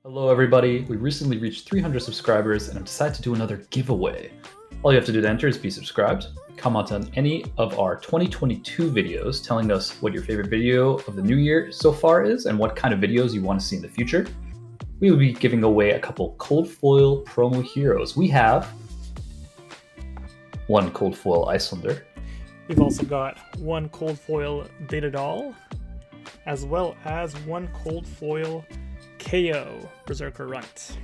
Hello, everybody. We recently reached 300 subscribers and have decided to do another giveaway. All you have to do to enter is be subscribed, comment on any of our 2022 videos telling us what your favorite video of the new year so far is and what kind of videos you want to see in the future. We will be giving away a couple cold foil promo heroes. We have one cold foil Icelander. We've also got one cold foil Data Doll, as well as one cold foil KO Berserker Runt.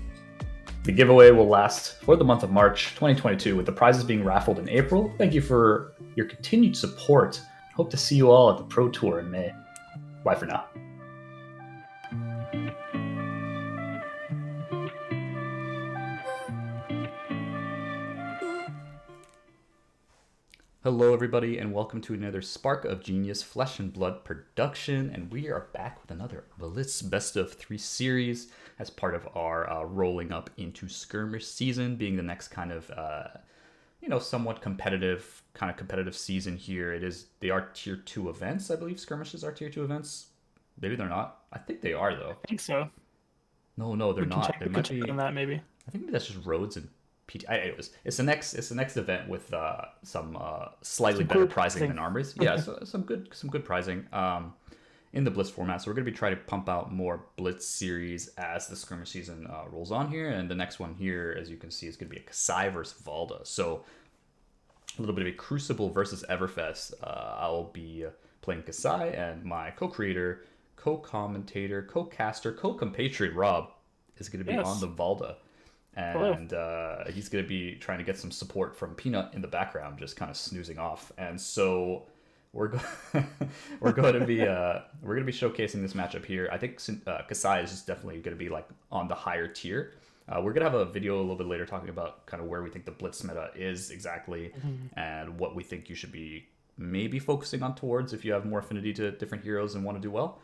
The giveaway will last for the month of March 2022, with the prizes being raffled in April. Thank you for your continued support. Hope to see you all at the Pro Tour in May. Bye for now. Hello, everybody, and welcome to another Spark of Genius Flesh and Blood production. And we are back with another Blitz Best of 3 series as part of our rolling up into skirmish season, being the next kind of, somewhat competitive season here. They are tier 2 events, I believe. Skirmishes are tier 2 events. Maybe they're not. I think they are, though. I think so. No, they're not. They might be on that, maybe. I think that's just roads and anyways, it's the next event with some slightly better pricing than armories. Yeah, so some good pricing in the Blitz format. So we're gonna be trying to pump out more Blitz series as the skirmish season rolls on here. And the next one here, as you can see, is gonna be a Kassai versus Valda. So a little bit of a Crucible versus EVERFEST. I'll be playing Kassai, and my co-creator, co-commentator, co-caster, co-compatriot Rob is gonna be on the Valda. And he's going to be trying to get some support from Peanut in the background, just kind of snoozing off. And so we're going to be showcasing this matchup here. I think Kassai is just definitely going to be like on the higher tier. We're going to have a video a little bit later talking about kind of where we think the Blitz meta is exactly, and what we think you should be maybe focusing on towards if you have more affinity to different heroes and want to do well.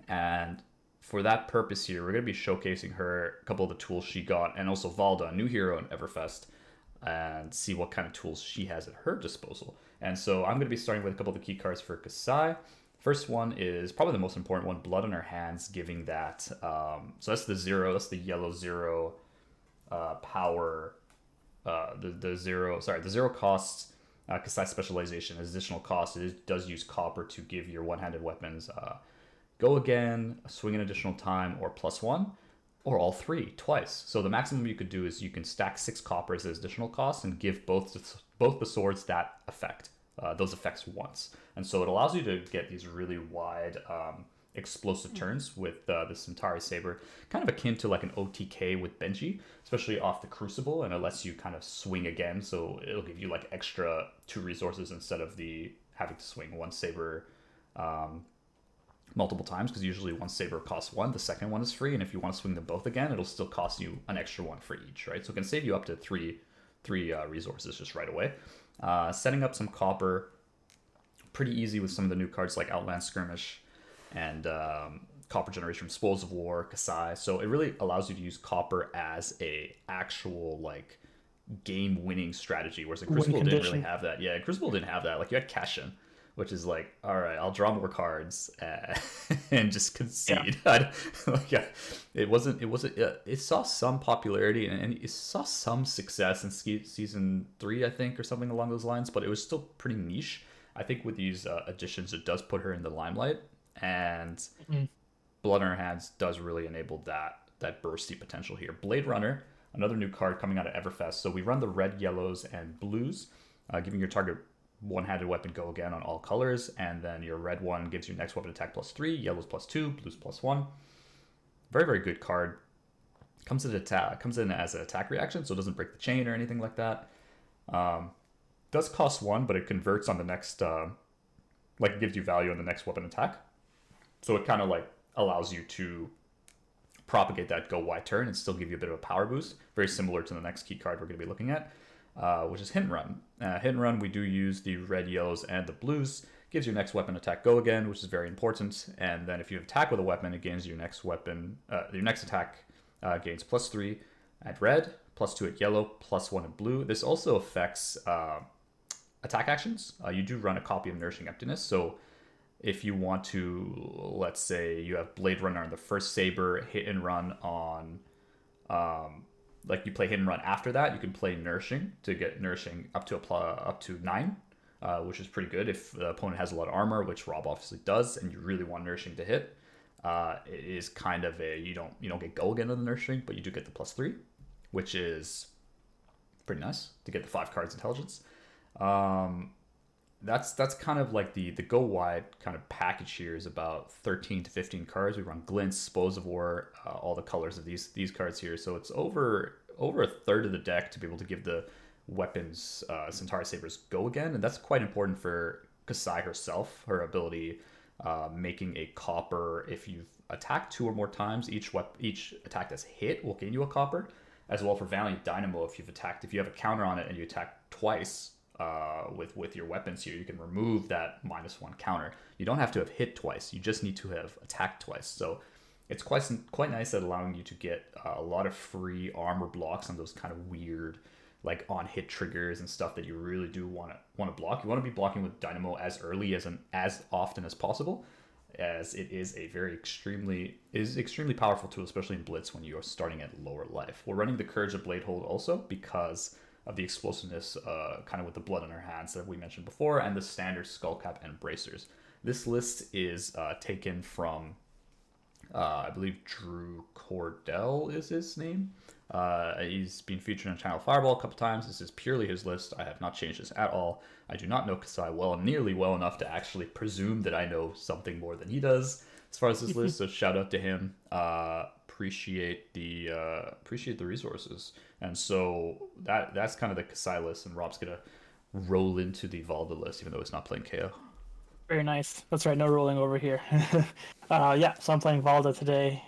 And for that purpose here, we're going to be showcasing her, a couple of the tools she got, and also Valda, a new hero in EVERFEST, and see what kind of tools she has at her disposal. And so I'm going to be starting with a couple of the key cards for Kassai. First one is probably the most important one, Blood on Her Hands, giving that, so that's the yellow 0 power, the zero cost Kassai specialization is additional cost. It does use copper to give your one-handed weapons go again, swing an additional time, or +1, or all three twice. So the maximum you could do is you can stack 6 coppers as additional costs and give both the swords that effect, those effects once. And so it allows you to get these really wide explosive turns with the Centauri Saber, kind of akin to like an OTK with Benji, especially off the Crucible, and it lets you kind of swing again. So it'll give you like extra 2 resources instead of having to swing one saber multiple times, because usually one saber costs 1, the second one is free, and if you want to swing them both again, it'll still cost you an extra 1 for each, right? So it can save you up to three resources just right away. Setting up some copper, pretty easy with some of the new cards like Outland Skirmish and Copper Generation from Spoils of War, Kassai. So it really allows you to use copper as a actual like game-winning strategy, whereas the Crucible didn't really have that. Yeah, Crucible didn't have that. Like you had Cashin, which is like, all right, I'll draw more cards and just concede. Yeah. It saw some popularity and it saw some success in season 3, I think, or something along those lines, but it was still pretty niche. I think with these additions, it does put her in the limelight, and Blood on Her Hands does really enable that bursty potential here. Blade Runner, another new card coming out of EVERFEST. So we run the red, yellows, and blues, giving your target one-handed weapon go again on all colors, and then your red one gives your next weapon attack +3, yellows +2, blues +1. Very, very good card. Comes in as an attack reaction, so it doesn't break the chain or anything like that. Does cost 1, but it converts on the next, it gives you value on the next weapon attack. So it kind of like allows you to propagate that go wide turn and still give you a bit of a power boost. Very similar to the next key card we're going to be looking at, which is Hit and Run. Hit and Run, we do use the red, yellows, and the blues. Gives your next weapon attack go again, which is very important. And then if you attack with a weapon, it gains your next weapon, your next attack gains +3 at red, +2 at yellow, +1 at blue. This also affects attack actions. You do run a copy of Nourishing Emptiness, so if you want to, let's say you have Blade Runner on the first Saber, hit and run on, like you play hit and run after that, you can play Nourishing to get Nourishing up to 9, which is pretty good if the opponent has a lot of armor, which Rob obviously does, and you really want Nourishing to hit. It is kind of a you don't get go again on the Nourishing, but you do get the +3, which is pretty nice to get the 5 cards intelligence. That's kind of like the go wide kind of package here is about 13 to 15 cards. We run Glints, Spoils of War, all the colors of these cards here. So it's over a third of the deck to be able to give the weapons Centauri Sabers go again, and that's quite important for Kassai herself. Her ability making a copper if you've attacked 2 or more times. Each attack that's hit will gain you a copper. As well for Valiant Dynamo, if you have a counter on it and you attack twice with your weapons here, you can remove that -1 counter. You don't have to have hit twice. You just need to have attacked twice. So it's quite nice at allowing you to get a lot of free armor blocks on those kind of weird, like on hit triggers and stuff that you really do want to block. You want to be blocking with Dynamo as early as often as possible, as it is extremely powerful tool, especially in Blitz when you are starting at lower life. We're running the Courage of Bladehold also because of the explosiveness, kind of with the blood on our hands that we mentioned before, and the standard Skullcap and Bracers. This list is taken from, I believe Drew Cordell is his name. He's been featured on Channel Fireball a couple times. This is purely his list. I have not changed this at all. I do not know Kassai nearly well enough to actually presume that I know something more than he does as far as this list. So shout out to him. Appreciate the resources. And so that's kind of the Kassai list, and Rob's gonna roll into the Valda list, even though he's not playing KO. Very nice. That's right. No rolling over here. Yeah, so I'm playing Valda today.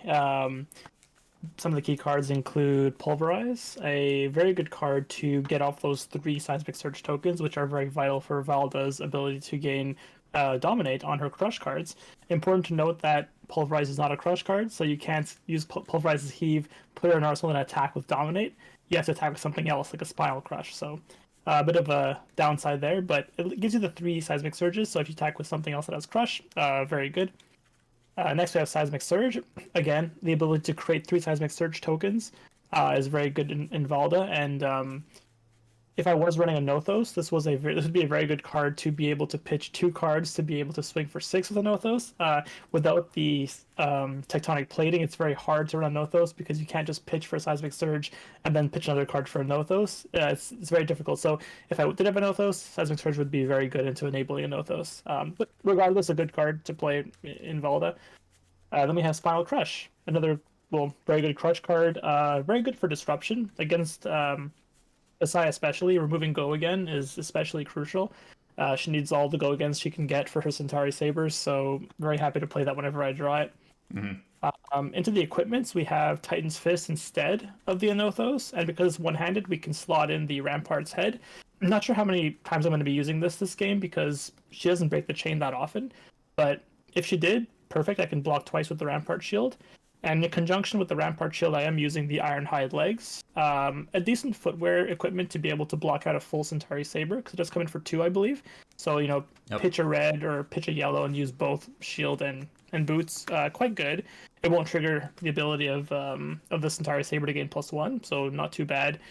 Some of the key cards include Pulverize, a very good card to get off those 3 Seismic Surge tokens, which are very vital for Valda's ability to gain Dominate on her Crush cards. Important to note that Pulverize is not a Crush card, so you can't use Pulverize's Heave, put her in Arsenal, and attack with Dominate. You have to attack with something else, like a Spinal Crush. So a bit of a downside there, but it gives you the 3 Seismic Surges, so if you attack with something else that has Crush, very good. Next we have Seismic Surge. Again, the ability to create 3 Seismic Surge tokens is very good in Valda, and if I was running a Nothos, this would be a very good card to be able to pitch 2 cards to be able to swing for 6 with a Nothos. Without the Tectonic Plating, it's very hard to run a Nothos because you can't just pitch for a Seismic Surge and then pitch another card for a Nothos. It's very difficult. So if I did have a Nothos, Seismic Surge would be very good into enabling a Nothos. But regardless, a good card to play in Valda. Then we have Spinal Crush, another very good Crush card. Very good for disruption against Kassai especially. Removing Go Again is especially crucial. She needs all the Go Agains she can get for her Centauri Sabers, so very happy to play that whenever I draw it. Mm-hmm. Into the equipments, we have Titan's Fist instead of the Anothos, and because it's one-handed, we can slot in the Rampart's Head. I'm not sure how many times I'm going to be using this game because she doesn't break the chain that often, but if she did, perfect. I can block twice with the Rampart Shield. And in conjunction with the Rampart Shield, I am using the Ironhide Legs. A decent footwear equipment to be able to block out a full Centauri Saber, because it does come in for 2, I believe. So, yep. Pitch a red or pitch a yellow and use both shield and boots. Quite good. It won't trigger the ability of the Centauri Saber to gain +1, so not too bad.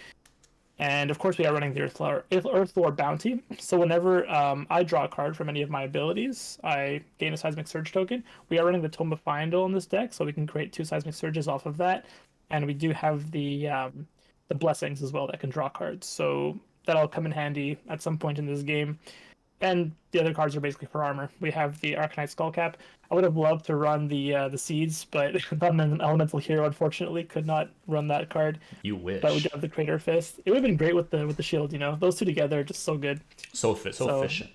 And of course, we are running the Earth Lore Bounty. So whenever I draw a card from any of my abilities, I gain a Seismic Surge token. We are running the Tome of Fyendal in this deck, so we can create 2 Seismic Surges off of that. And we do have the Blessings as well that can draw cards. So that'll come in handy at some point in this game. And the other cards are basically for armor. We have the Arcanite Skullcap. I would have loved to run the Seeds, but I'm an elemental hero, unfortunately, could not run that card. You wish. But we do have the Crater Fist. It would have been great with the shield, Those 2 together are just so good. So efficient.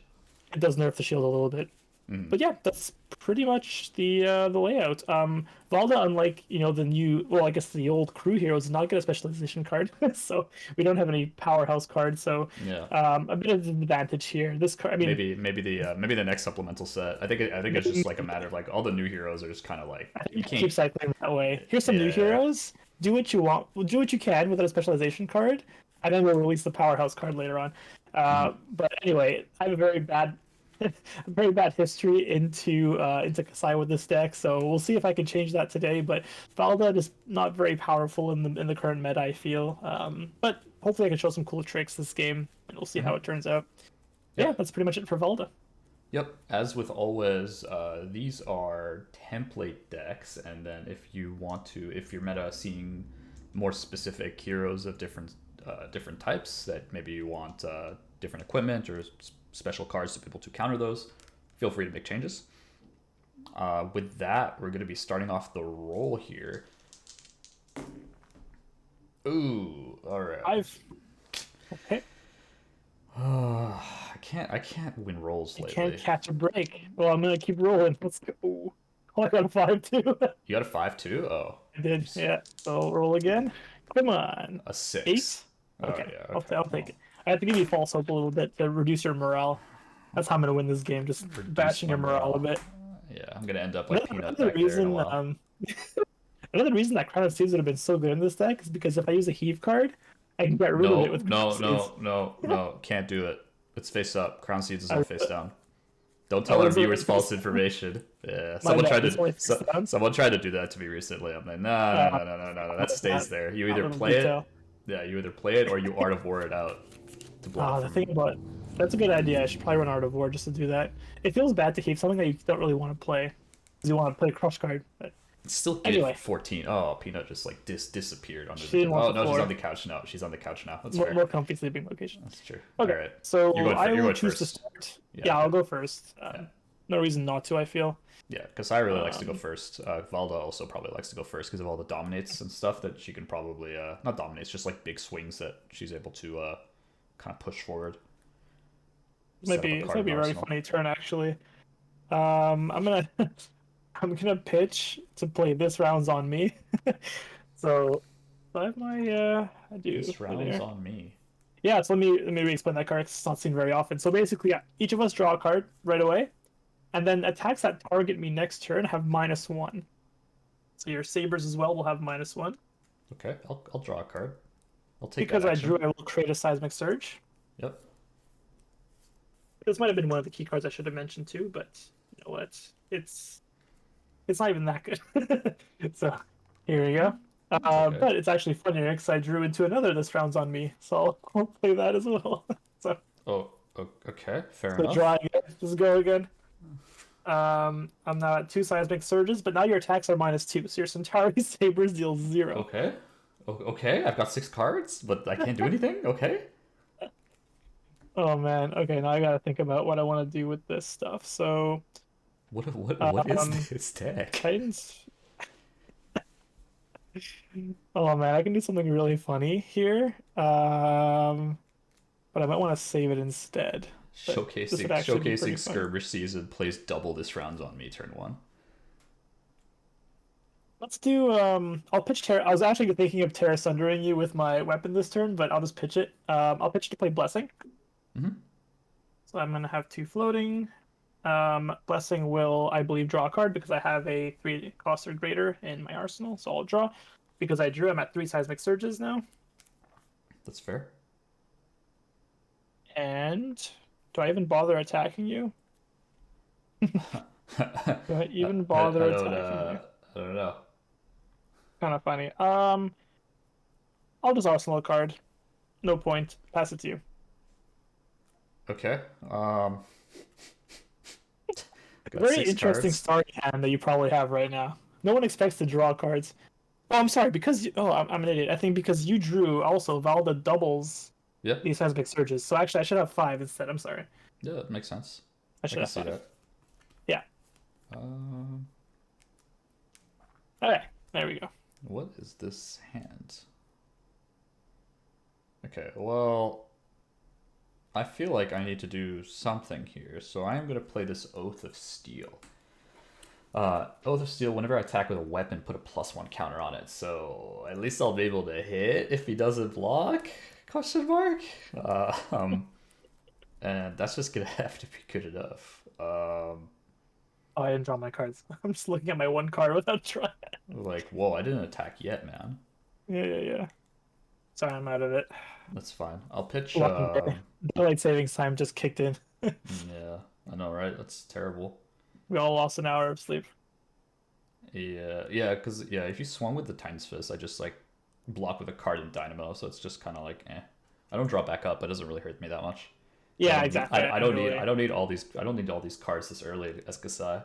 It does nerf the shield a little bit. Mm. But yeah, that's pretty much the layout. Valda, unlike the new, I guess the old crew heroes, does not get a specialization card, so we don't have any powerhouse cards. So yeah, a bit of an advantage here. This card, I mean, maybe the next supplemental set. I think it's just like a matter of like all the new heroes are just kind of like you can't keep cycling that way. Here's some new heroes. Do what you want. Do what you can without a specialization card, and then we'll release the powerhouse card later on. But anyway, I have a very bad very bad history into Kassai with this deck, so we'll see if I can change that today. But Valda is not very powerful in the current meta, I feel. But hopefully I can show some cool tricks this game, and we'll see how it turns out. Yeah, Yep. that's pretty much it for Valda. Yep. As with always, these are template decks, and then if you want to, if you're meta seeing more specific heroes of different types that maybe you want different equipment or special cards to be able to counter those, feel free to make changes. With that, we're going to be starting off the roll here. Ooh, all right. Okay. I can't win rolls I lately. can't catch a break. Well, I'm gonna keep rolling. Let's go. Ooh. Oh, I got a 5-2. You got a 5-2? Oh. I did, yeah. So roll again. Come on. A 6. 8? Oh, Okay, yeah, I'll, okay. I'll take it. I have to give you false hope a little bit to reduce your morale. That's how I'm gonna win this game, just bashing your morale a bit. Yeah, I'm gonna end up like Peanut Another back there in a reason, while. another reason that Crown of Seeds would have been so good in this deck is because if I use a heave card, I can get rid of it with Crown of Seeds. No. Can't do it. It's face up. Crown Seeds is all face down. Don't Oh, tell our is it viewers face false down? information. Yeah, My bad, it's only face down? someone tried to do that to me recently. I'm like, no. That stays there. You either little play it, detail. yeah, you either play it or you Art of War it out to block The from. thing about that's a good idea. I should probably run Art of War just to do that. It feels bad to keep something that you don't really want to play because you want to play a crush card. But It's still good. Anyway. 14. Oh, Peanut just like disappeared under She the. didn't want Oh the no, she's floor. on the couch now. She's on the couch now. That's more, fair. more comfy sleeping location. That's true. Okay, All right. so You're going I you're will going choose to first. start. Yeah, Yeah, I'll okay. go first. No reason not to, I feel. Yeah, Kassai really likes to go first. Valda also probably likes to go first because of all the dominates and stuff that she can probably not dominates, just like big swings that she's able to kind of push forward. This might be a very funny turn actually. I'm gonna I'm gonna pitch to play this round's on me. So I have my I do This right round's there. on me. Yeah, so let me re-explain that card 'cause it's not seen very often. So basically, yeah, each of us draw a card right away, and then attacks that target me next turn have -1. So your sabers as well will have -1. Okay, I'll draw a card. I'll take Because that I action. drew, I will create a seismic surge. Yep. This might have been one of the key cards I should have mentioned too, but you know what? It's not even that good. So here we go. Okay. But it's actually funnier because I drew into another this round's on me, so I'll play that as well. So Okay, fair so enough. draw again. Just go again. I'm now at 2 seismic surges, but now your attacks are -2, so your Centauri Sabers deal 0. Okay. Okay, I've got 6 cards, but I can't do anything. Okay. Oh man. Okay, now I gotta think about what I want to do with this stuff. So What is Um, this deck? Titans. Oh man, I can do something really funny here. But I might want to save it instead. But this would actually be pretty Showcasing fun. skirmish season plays double this rounds on me turn 1. Let's do I'll pitch Terra. I was actually thinking of Terra Sundering you with my weapon this turn, but I'll just pitch it. I'll pitch to play Blessing. Mhm. So I'm gonna have 2 floating. Blessing will, I believe, draw a card because I have a 3 cost or greater in my arsenal, so I'll draw. Because I drew, I'm at 3 seismic surges now. That's fair. And do I even bother attacking you? Do I even bother attacking you? I don't know. Kind of funny. I'll just arsenal a card. No point. Pass it to you. Okay. Got Very 6 interesting cards. starting hand that you probably have right now. No one expects to draw cards. Oh, I'm sorry. Because I'm an idiot. I think because you drew also Valda doubles Yep. these seismic surges. So actually, I should have 5 instead. I'm sorry. Yeah, that makes sense. I should can have see 5. that. Yeah. Okay. There we go. What is this hand? Okay, well, I feel like I need to do something here, so I am going to play this Oath of Steel. Oath of Steel, whenever I attack with a weapon, put a +1 counter on it, so at least I'll be able to hit if he doesn't block? Question mark? And that's just going to have to be good enough. Oh, I didn't draw my cards. I'm just looking at my 1 card without trying. Like, whoa, I didn't attack yet, man. Yeah. Sorry, I'm out of it. That's fine. I'll pitch, Daylight savings time just kicked in. yeah. I know, right? That's terrible. We all lost an hour of sleep. Yeah, yeah, because yeah, if you swung with the Titan's Fist, I just like block with a card and Dynamo, so it's just kind of like eh. I don't draw back up, but it doesn't really hurt me that much. Because Yeah, exactly. I don't need all these I don't need all these cards this early as Kassai.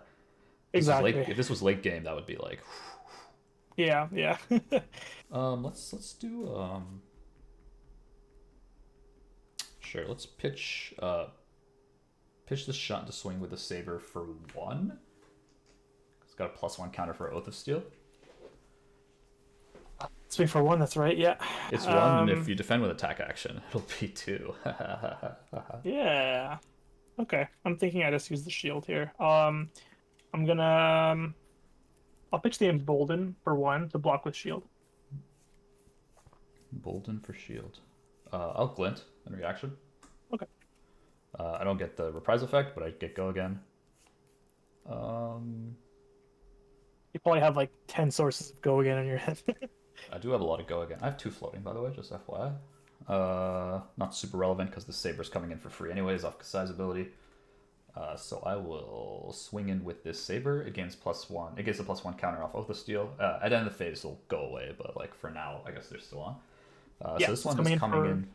Exactly. If this was late game, that would be like Yeah, yeah. let's do sure, let's pitch the shot to swing with the saber for 1. It's got a +1 counter for Oath of Steel. Swing for 1, that's right, yeah. It's 1, and if you defend with attack action, it'll be 2. Yeah. Okay. I'm thinking I just use the shield here. I'm gonna I'll pitch the Embolden for 1 to block with shield. Bolden for shield. I'll glint in reaction. Okay. I don't get the reprise effect, but I get go again. You probably have like 10 sources of go again in your head. I do have a lot of go again. I have 2 floating, by the way, just FYI. Not super relevant because the saber's coming in for free anyways off Kassai's ability. So I will swing in with this saber against +1. It gets a +1 counter off Oath of Steel. At the end of the phase, it'll go away, but like for now, I guess they're still on. Yeah, so this one is coming in.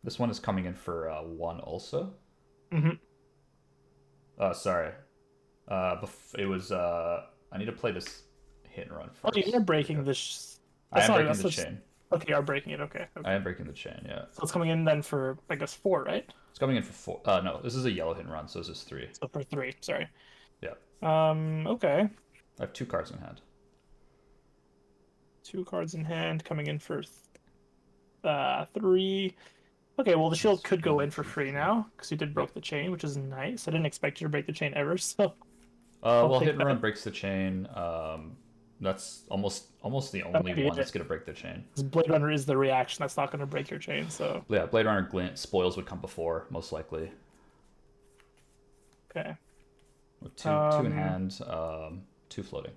This one is coming in for 1 also. Sorry. It was. I need to play this hit and run first. Oh, you're breaking this. I am breaking the chain. Okay, you are breaking it. Okay. I am breaking the chain. Yeah. So it's coming in then for I guess 4, right? It's coming in for 4. No, this is a yellow hit and run, so this is 3. So for 3. Sorry. Yeah. Okay. I have 2 cards in hand. 2 cards in hand coming in for 3. Okay, well the shield could go in for free now because you did break the chain, which is nice. I didn't expect you to break the chain ever, so. Well, hit and run breaks the chain. That's almost the only one that's gonna break the chain. Blade Runner is the reaction that's not gonna break your chain, so. Yeah, Blade Runner glint spoils would come before most likely. Okay. With 2 in hand, 2 floating.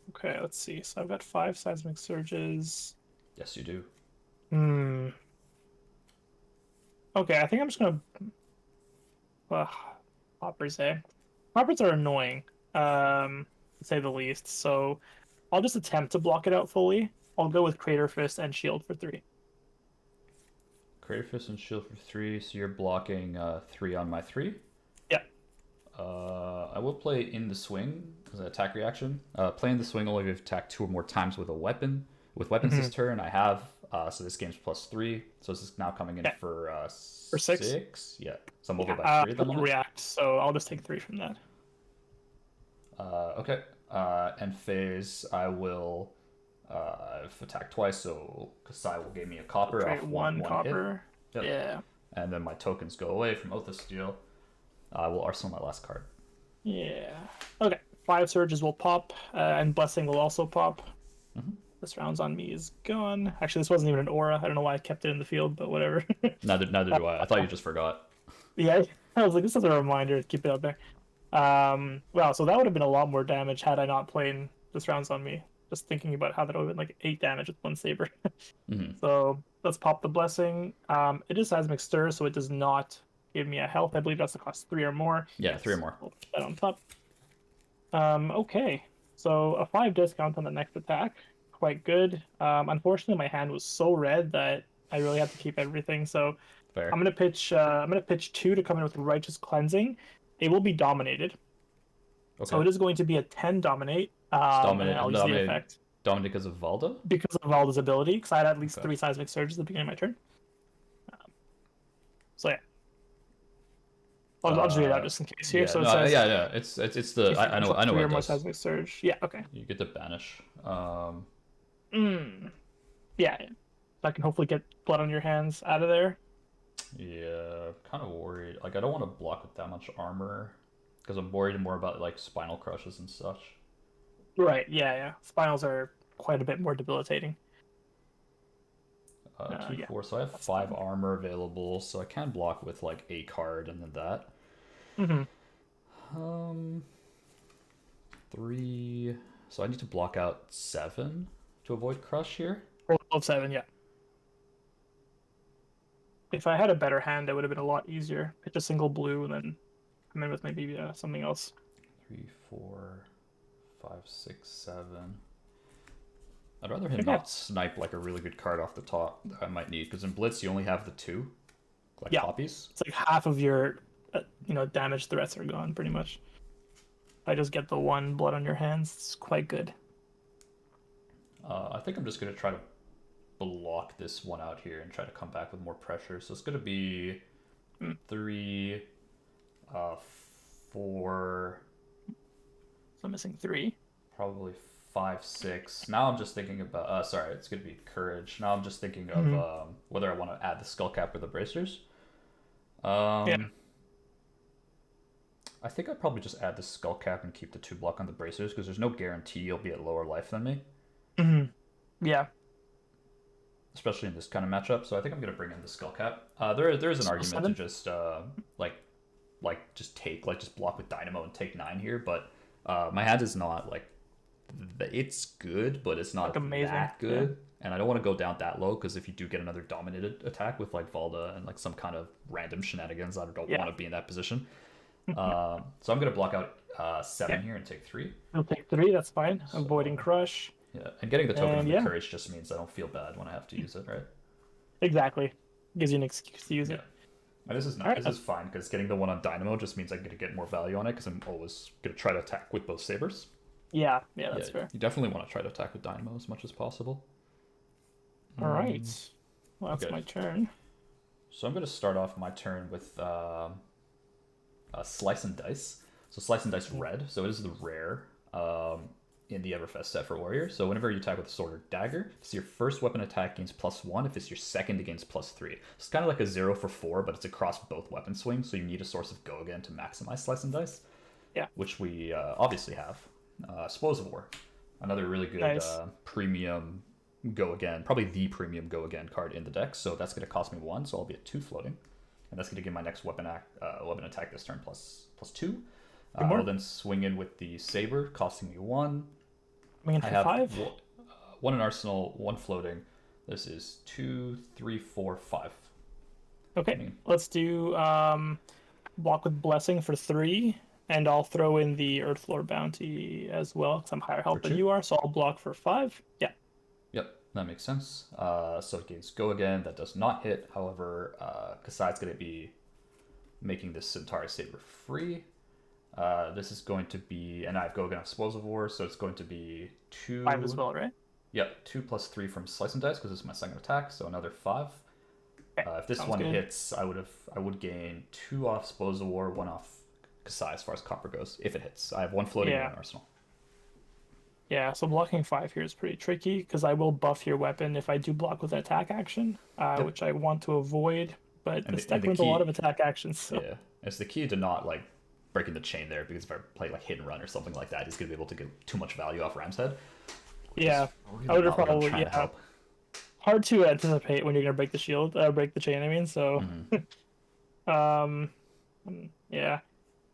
Okay, let's see. So I've got 5 seismic surges. Yes, you do. Okay, I think I'm just gonna. Poppers, eh? Poppers are annoying, to say the least. So I'll just attempt to block it out fully. I'll go with Crater Fist and Shield for 3. Crater Fist and Shield for 3, so you're blocking 3 on my 3. Yeah. I will play in the swing as an attack reaction. Play in the swing only if you've attacked 2 or more times with a weapon. With weapons this turn, I have. So this game's +3. So this is now coming in for 6. Yeah. So I'm over by 3 at the moment. React, so I'll just take 3 from that. Okay. And phase, I will attack twice, so Kassai will give me a copper off one copper. Hit. Yep. Yeah. And then my tokens go away from Oath of Steel. I will arsenal my last card. Yeah. Okay. 5 surges will pop, and blessing will also pop. This round's on me is gone. Actually, this wasn't even an aura. I don't know why I kept it in the field, but whatever. Neither do I. I thought you just forgot. Yeah, I was like, this is a reminder to keep it out there. Wow, so that would have been a lot more damage had I not played this round's on me. Just thinking about how that would have been like 8 damage with 1 saber. So let's pop the blessing. It is seismic stir, so it does not give me a health. I believe that's to cost 3 or more. Yeah, yes. 3 or more. We'll put that on top. Okay, so a 5 discount on the next attack. Quite good. Unfortunately, my hand was so red that I really had to keep everything. So fair. I'm gonna pitch 2 to come in with Righteous Cleansing. It will be dominated. Okay. So it is going to be a 10 dominate. Dominate. I'll use the effect. Dominate because of Valda? Because of Valda's ability, because I had at least 3 seismic surges at the beginning of my turn. So yeah. I'll just read it out just in case here. Yeah, so it says, yeah. It's the I know what it does. Seismic surge. Yeah. Okay. You get to banish. Yeah. So I can hopefully get blood on your hands out of there. Yeah, kind of worried. Like I don't want to block with that much armor because I'm worried more about like spinal crushes and such. Right. Yeah. Spinals are quite a bit more debilitating. 2, 4. So I have 5 armor available, so I can block with like a card and then that. 3. So I need to block out 7 to avoid crush here. Roll of 7, yeah. If I had a better hand, that would have been a lot easier. Pitch a single blue and then come in with maybe something else. 3, 4, 5, 6, 7. I'd rather him Okay. not snipe like a really good card off the top that I might need, because in Blitz you only have the 2 like Yeah. copies. It's like half of your damage threats are gone pretty much. I just get the 1 blood on your hands. It's quite good. I think I'm just gonna try to block this one out here and try to come back with more pressure. So it's gonna be 3, 4. So I'm missing 3. Probably 5, 6. Now I'm just thinking about. Sorry, it's gonna be courage. Now I'm just thinking of whether I want to add the skull cap or the bracers. Yeah. I think I'd probably just add the skull cap and keep the 2 block on the bracers, because there's no guarantee you'll be at lower life than me. Yeah. Especially in this kind of matchup. So I think I'm gonna bring in the skull cap. There is an argument to just just block with dynamo and take 9 here, but my hand is not like, it's good, but it's not like amazing. that good. Yeah. And I don't want to go down that low, because if you do get another dominated attack with like Valda and like some kind of random shenanigans, I don't want to be in that position. So I'm gonna block out 7 here and take 3. I'll take 3. That's fine. So, avoiding crush. Yeah, and getting the token of the courage just means I don't feel bad when I have to use it, right? Exactly. Gives you an excuse to use it. And this is this is fine, because getting the 1 on dynamo just means I'm gonna get more value on it, because I'm always gonna try to attack with both sabers. Yeah, that's fair. You definitely want to try to attack with dynamo as much as possible. All right. Well, that's my turn. So I'm going to start off my turn with Slice and Dice. So Slice and Dice red. So it is the rare in the EVERFEST set for Warrior. So whenever you attack with a sword or dagger, it's your first weapon attack gains +1. If it's your second, it gains +3. So it's kind of like a 0 for 4, but it's across both weapon swings. So you need a source of go again to maximize Slice and Dice. Yeah. Which we obviously have. Spoils of War. Another really good premium go again, probably the premium go again card in the deck. So that's going to cost me 1, so I'll be at 2 floating, and that's going to give my next weapon attack this turn +2. I'll then swing in with the saber, costing me 1. I have 5. 1 in arsenal, 1 floating. This is 2, 3, 4, 5. Okay, let's do block with blessing for 3. And I'll throw in the Earthlore Bounty as well, because I'm higher health than you are, so I'll block for 5. Yeah. Yep, that makes sense. So it gains go again. That does not hit. However, Kassai's going to be making this Centaur Saber free. This is going to be, and I have go again on Spoils of War, so it's going to be 2. 5 as well, right? Yep, 2 + 3 from Slice and Dice, because this is my second attack, so another 5. Okay, if this one hits, I would gain 2 off Spoils of War, 1 off Kassai as far as copper goes, if it hits. I have 1 floating in arsenal. Yeah, so blocking 5 here is pretty tricky, because I will buff your weapon if I do block with an attack action, which I want to avoid, but this deck runs a lot of attack actions. So. Yeah, it's the key to not like breaking the chain there, because if I play like hit and run or something like that, he's going to be able to get too much value off Ram's Head. Yeah, really I would have probably, hard to anticipate when you're going to break the shield, break the chain, I mean, so. Yeah.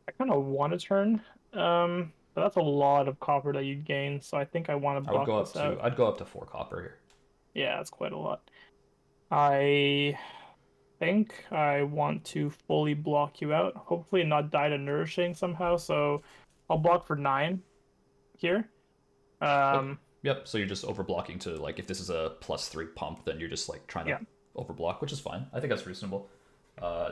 I kind of want to turn, but that's a lot of copper that you'd gain, so I think I want to block this out. I'd go up to 4 copper here. Yeah, that's quite a lot. I think I want to fully block you out, hopefully not die to nourishing somehow, so I'll block for 9 here. Yep, so you're just overblocking to, like, if this is a +3 pump, then you're just, like, trying to overblock, which is fine. I think that's reasonable.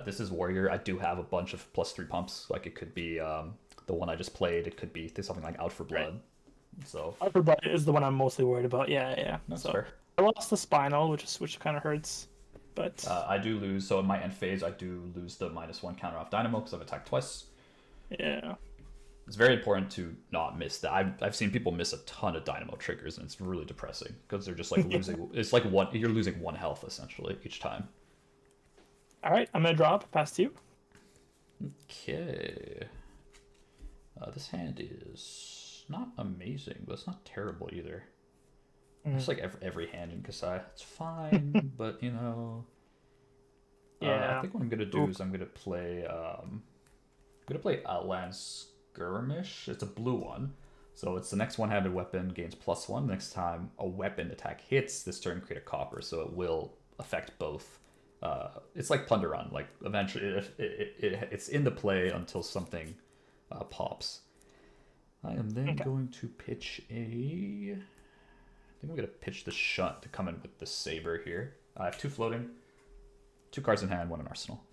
This is Warrior. I do have a bunch of +3 pumps. Like, it could be the one I just played. It could be something like Out for Blood. Right. So Out for Blood is the one I'm mostly worried about. Yeah. That's so fair. I lost the Spinal, which kind of hurts. But I do lose. So in my end phase, I do lose the -1 counter off Dynamo because I've attacked twice. Yeah. It's very important to not miss that. I've seen people miss a ton of Dynamo triggers, and it's really depressing because they're just like losing. It's like you're losing 1 health essentially each time. All right, I'm gonna drop past you. Okay. This hand is not amazing, but it's not terrible either. It's like every hand in Kassai. It's fine, but you know. Yeah. I think what I'm gonna do is I'm gonna play. Outland Skirmish. It's a blue one, so it's the next one-handed weapon gains +1. Next time a weapon attack hits this turn, create a copper, so it will affect both it's like Plunder Run. Like eventually, it's in the play until something pops. I am then going to pitch a. I think I'm gonna pitch the Shunt to come in with the Saber here. I have 2 floating, 2 cards in hand, 1 in arsenal.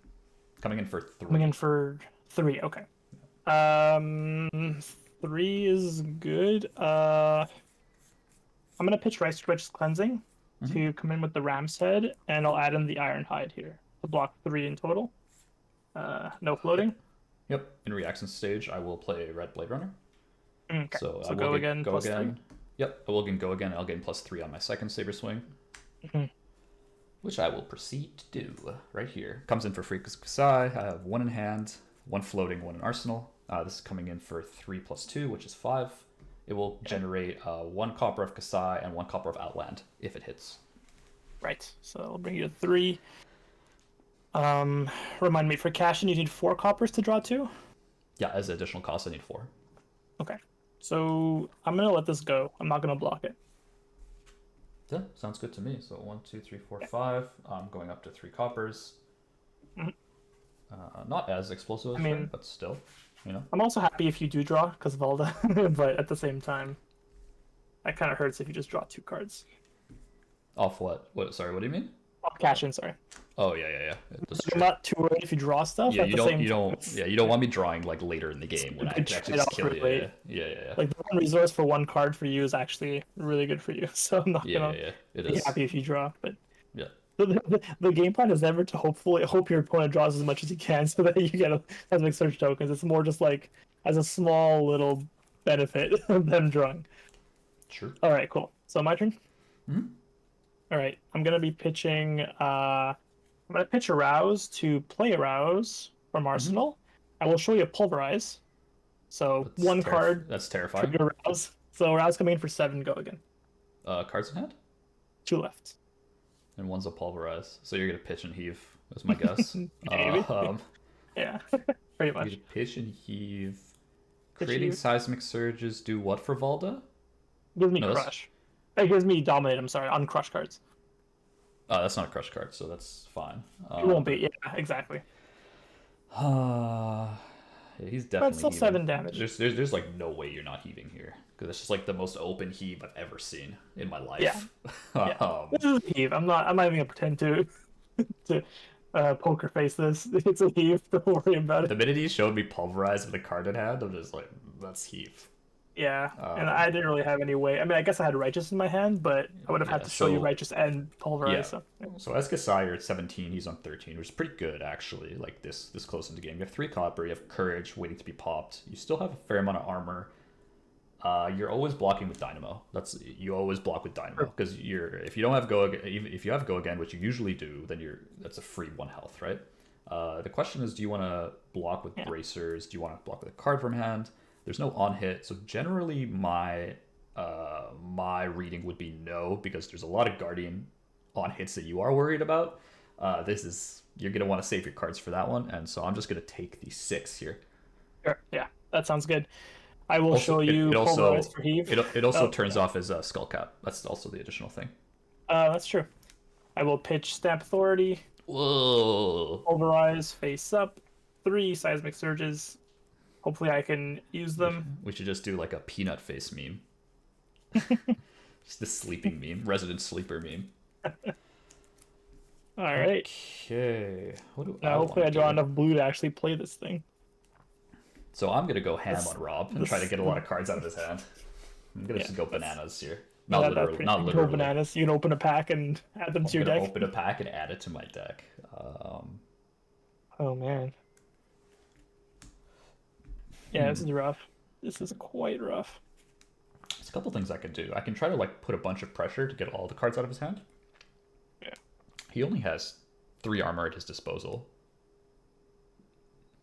Coming in for 3. Coming in for 3. Okay. 3 is good. I'm gonna pitch Rice Switch Cleansing to come in with the Ram's Head, and I'll add in the Iron Hide here to block 3 in total. No floating. Yep. In reaction stage, I will play Red Blade Runner. Okay. So So I go will again. go Plus again. 3. Yep. I will go again. I'll gain +3 on my second Saber Swing. Which I will proceed to do right here. Comes in for free because Kassai. I have 1 in hand, 1 floating, 1 in arsenal. This is coming in for 3 + 2, which is 5. It will generate 1 copper of Kassai and 1 copper of Outland if it hits. Right. So I'll bring you to 3. Remind me, for cashing, you need 4 coppers to draw 2? Yeah, as an additional cost, I need 4. Okay. So I'm going to let this go. I'm not going to block it. Yeah, sounds good to me. So 1, 2, 3, 4, 5. I'm going up to 3 coppers. Not as explosive as Red, but still, you know. I'm also happy if you do draw, because Valda, but at the same time, that kind of hurts if you just draw 2 cards. Off what? What? Sorry, what do you mean? Off cash in, sorry. Oh yeah. That's I'm true. not too worried if you draw stuff. Yeah, at you the same don't. time, Yeah, you don't want me drawing like later in the game when I can actually just kill you. Yeah. Like the 1 resource for 1 card for you is actually really good for you. So I'm not gonna It be is. happy if you draw, but Yeah. the game plan is never to hope your opponent draws as much as he can so that you get cosmic search tokens. It's more just like as a small little benefit of them drawing. Sure. All right, cool. So my turn. Mm-hmm. All right, I'm gonna be pitching. I'm gonna pitch Arouse to play Arouse from Arsenal. I will show you Pulverize. So That's 1 card. That's terrifying. Trigger Arouse. So Arouse coming in for 7. Go again. Cards in hand. 2 left. And 1's a Pulverize. So you're gonna pitch and heave. That's my guess. Maybe. Yeah, pretty much. You pitch and heave. Pitch Creating heave. seismic surges do what for Valda? Gives me No, that's- Crush. It gives me Dominate. I'm sorry, on Crush cards. That's not a crush card, so that's fine. It won't be. Yeah, exactly. Yeah, he's definitely. But still heaving. 7 damage. There's like no way you're not heaving here because it's just like the most open heave I've ever seen in my life. Yeah. This is a heave. I'm not even gonna pretend to poker face this. It's a heave. Don't worry about it. The minute he showed me Pulverize with a card in hand, I'm just like, that's heave. Yeah, and I didn't really have any way. I mean, I guess I had Righteous in my hand, but I would have had to show you Righteous and Pulverize. Yeah. So as Kassai, you're at 17, he's on 13, which is pretty good actually. Like this close into the game, you have 3 copper, you have Courage waiting to be popped. You still have a fair amount of armor. You're always blocking with Dynamo. You always block with Dynamo because if you don't have if you have Go Again, which you usually do, then that's a free 1 health, right? The question is, do you want to block with Bracers? Do you want to block with a card from hand? There's no on hit, so generally my reading would be no because there's a lot of Guardian on hits that you are worried about. You're gonna want to save your cards for that one, and so I'm just gonna take the 6 here. Sure. Yeah, that sounds good. I will show you Pulverize for heave. It also turns off as a Skull Cap. That's also the additional thing. That's true. I will pitch Stamp Authority. Whoa. Pulverize face up. 3 Seismic Surges. Hopefully I can use them. We should just do like a peanut face meme. Just the sleeping meme. Resident sleeper meme. All right. Okay. Hopefully I draw enough blue to actually play this thing. So I'm gonna go ham on Rob and try to get a lot of cards out of his hand. I'm gonna just go bananas here. Not literally. You can go bananas. You can open a pack and add them to your deck. Open a pack and add it to my deck. Oh man. Yeah, this is rough. This is quite rough. There's a couple things I can do. I can try to like put a bunch of pressure to get all the cards out of his hand. Yeah. He only has 3 armor at his disposal,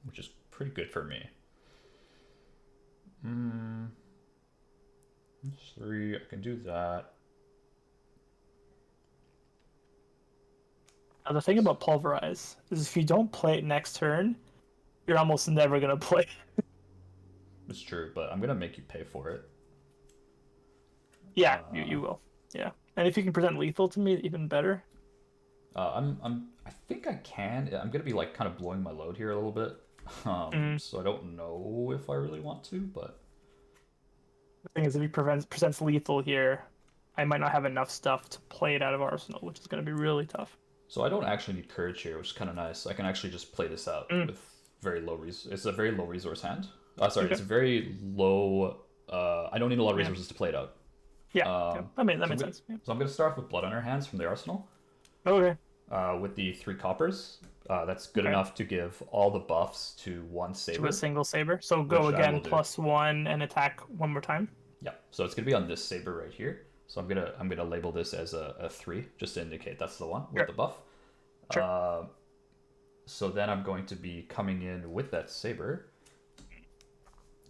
which is pretty good for me. 3, I can do that. Now the thing about Pulverize is if you don't play it next turn, you're almost never gonna play. It's true, but I'm gonna make you pay for it. Yeah, you will. Yeah, and if you can present lethal to me, even better. I'm I think I can. I'm gonna be like kind of blowing my load here a little bit. Mm. So I don't know if I really want to, but The thing is, if he presents lethal here, I might not have enough stuff to play it out of Arsenal, which is going to be really tough. so I don't actually need courage here, which is kind of nice. I can actually just play this out Mm. with very low It's a very low resource hand. Sorry, Okay. it's a very low. I don't need a lot of Yeah. resources to play it out. Yeah. Yeah. Um, That so made sense. Yeah. I'm gonna start with blood on our hands from the arsenal. Okay. With the 3 coppers. That's good Okay. enough to give all the buffs to one To a saber, single saber. So go which I will again, do. +1 and attack one more time. Yeah, so it's gonna be on this saber right here. So I'm gonna label this as a 3 just to indicate that's the one with Sure. the buff. Sure. So then I'm going to be coming in with that saber.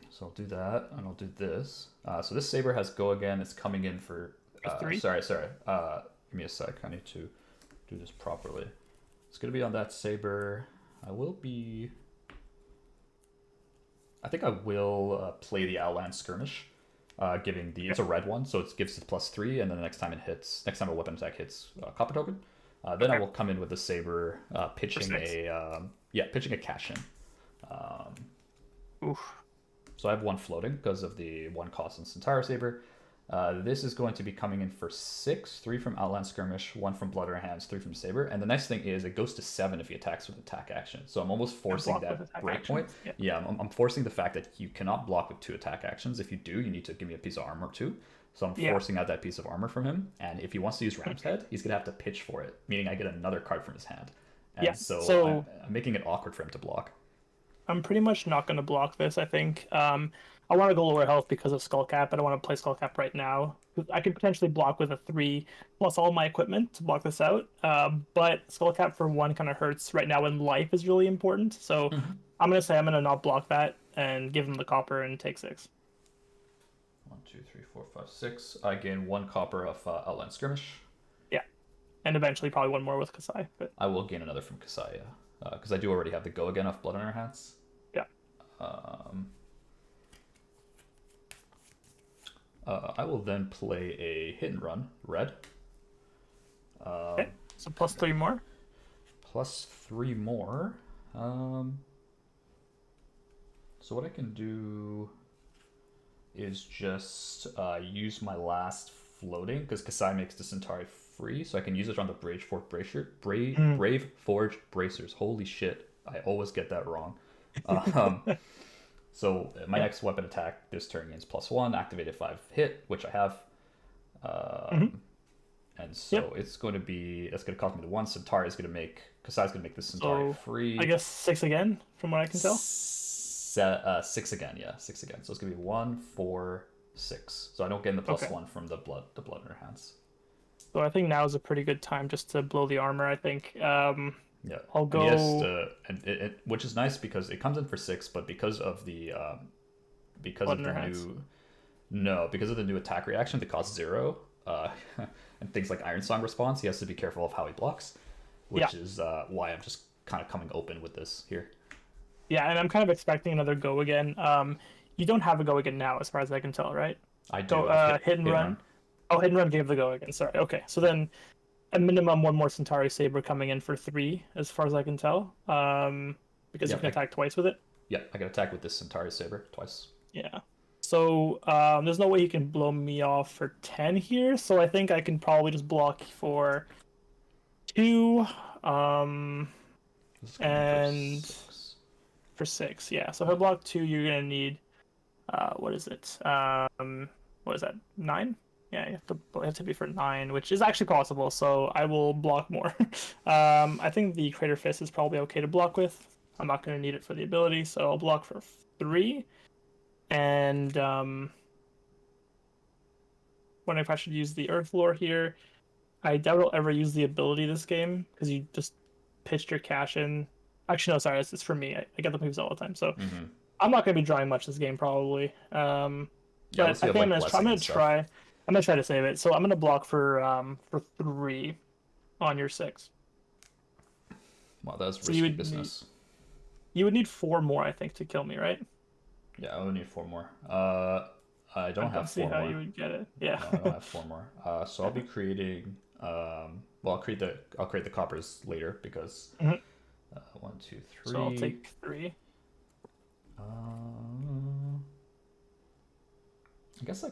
So I'll do that, and I'll do this. So this saber has go again. It's coming in for. Three. Sorry. Give me a sec. I need to do this properly. It's gonna be on that saber. I will be. I think I will play the outland skirmish, giving the it's a red one, so it gives it +3, and then the next time a weapon attack hits copper token. Then I Okay. will come in with the saber, pitching six. pitching a cash in. Oof. So I have one floating because of the one cost in Centaur Saber. This is going to be coming in for 6, 3 from Outland Skirmish, 1 from Blood or Hands, 3 from Saber. And the next thing is it goes to 7 if he attacks with attack action. So I'm almost forcing block with that attack breakpoint. actions. Yeah. Yeah, I'm forcing the fact that you cannot block with 2 attack actions. If you do, you need to give me a piece of armor too. So I'm Yeah. forcing out that piece of armor from him. And if he wants to use Ram's Head, he's going to have to pitch for it, meaning I get another card from his hand. And Yeah, so, so- I'm making it awkward for him to block. I'm pretty much not going to block this, I think. I want to go lower health because of Skullcap. I don't want to play Skullcap right now. I could potentially block with a 3 plus all my equipment to block this out. But Skullcap for 1 kind of hurts right now when life is really important. So I'm going to say I'm going to not block that and give him the copper and take 6. 1, 2, 3, 4, 5, 6. I gain 1 copper of Outland Skirmish. Yeah. And eventually probably 1 more with Kassai. But I will gain another from Kassai, because I do already have the go again off Blood on our hands. yeah. I will then play a hit and run, red. Okay. So +3 more. +3 more. So what I can do is just use my last floating, because Kassai makes the Centauri free, so I can use it on the Brave Forge Bracers. Holy shit, I always get that wrong. So my next weapon attack this turn gains +1, activated 5 hit, which I have. And so it's going to cost me the 1. Centauri is going to make, Kassai's going to make this Centauri free. I guess 6 again, from what I can tell. 6 again, yeah, 6 again. So it's going to be 1, 4, 6. So I don't get the +1 from the blood in her hands. So I think now is a pretty good time just to blow the armor, I think. Yeah, I'll go. Which is nice because it comes in for 6, but because of the because Blood of in the her hands. because of the new attack reaction that costs 0, and things like Iron Song response, he has to be careful of how he blocks, which is why I'm just kind of coming open with this here. Yeah, and I'm kind of expecting another go again. You don't have a go again now, as far as I can tell, right? I do. So hit and run. Oh, hit and run gave the go again. Sorry. Okay, so then a minimum 1 more Centauri Saber coming in for 3, as far as I can tell. Because you can attack twice with it. Yeah, I can attack with this Centauri Saber twice. Yeah. So there's no way he can blow me off for 10 here. So I think I can probably just block for 2. And for 6. Yeah. So if I block 2, you're gonna need what is it? What is that? 9? Yeah, you have to be for 9, which is actually possible. So I will block more. I think the Crater Fist is probably okay to block with. I'm not going to need it for the ability, so I'll block for 3. And wondering if I should use the Earth Lore here. I doubt I'll ever use the ability this game because you just pitched your cash in. Actually, no, sorry, it's for me. I get the moves all the time, so I'm not going to be drawing much this game probably. But I think I'm gonna try. I'm gonna try to save it. So I'm gonna block for 3 on your 6. Wow, that was risky business. You would need 4 more, I think, to kill me, right? Yeah, I would need 4 more. I don't have 4 more. How you would get it. Yeah. No, I don't have 4 more. So I'll be creating. Well, I'll create the coppers later because Mhm. 1, 2, So I'll 3. take 3. I guess I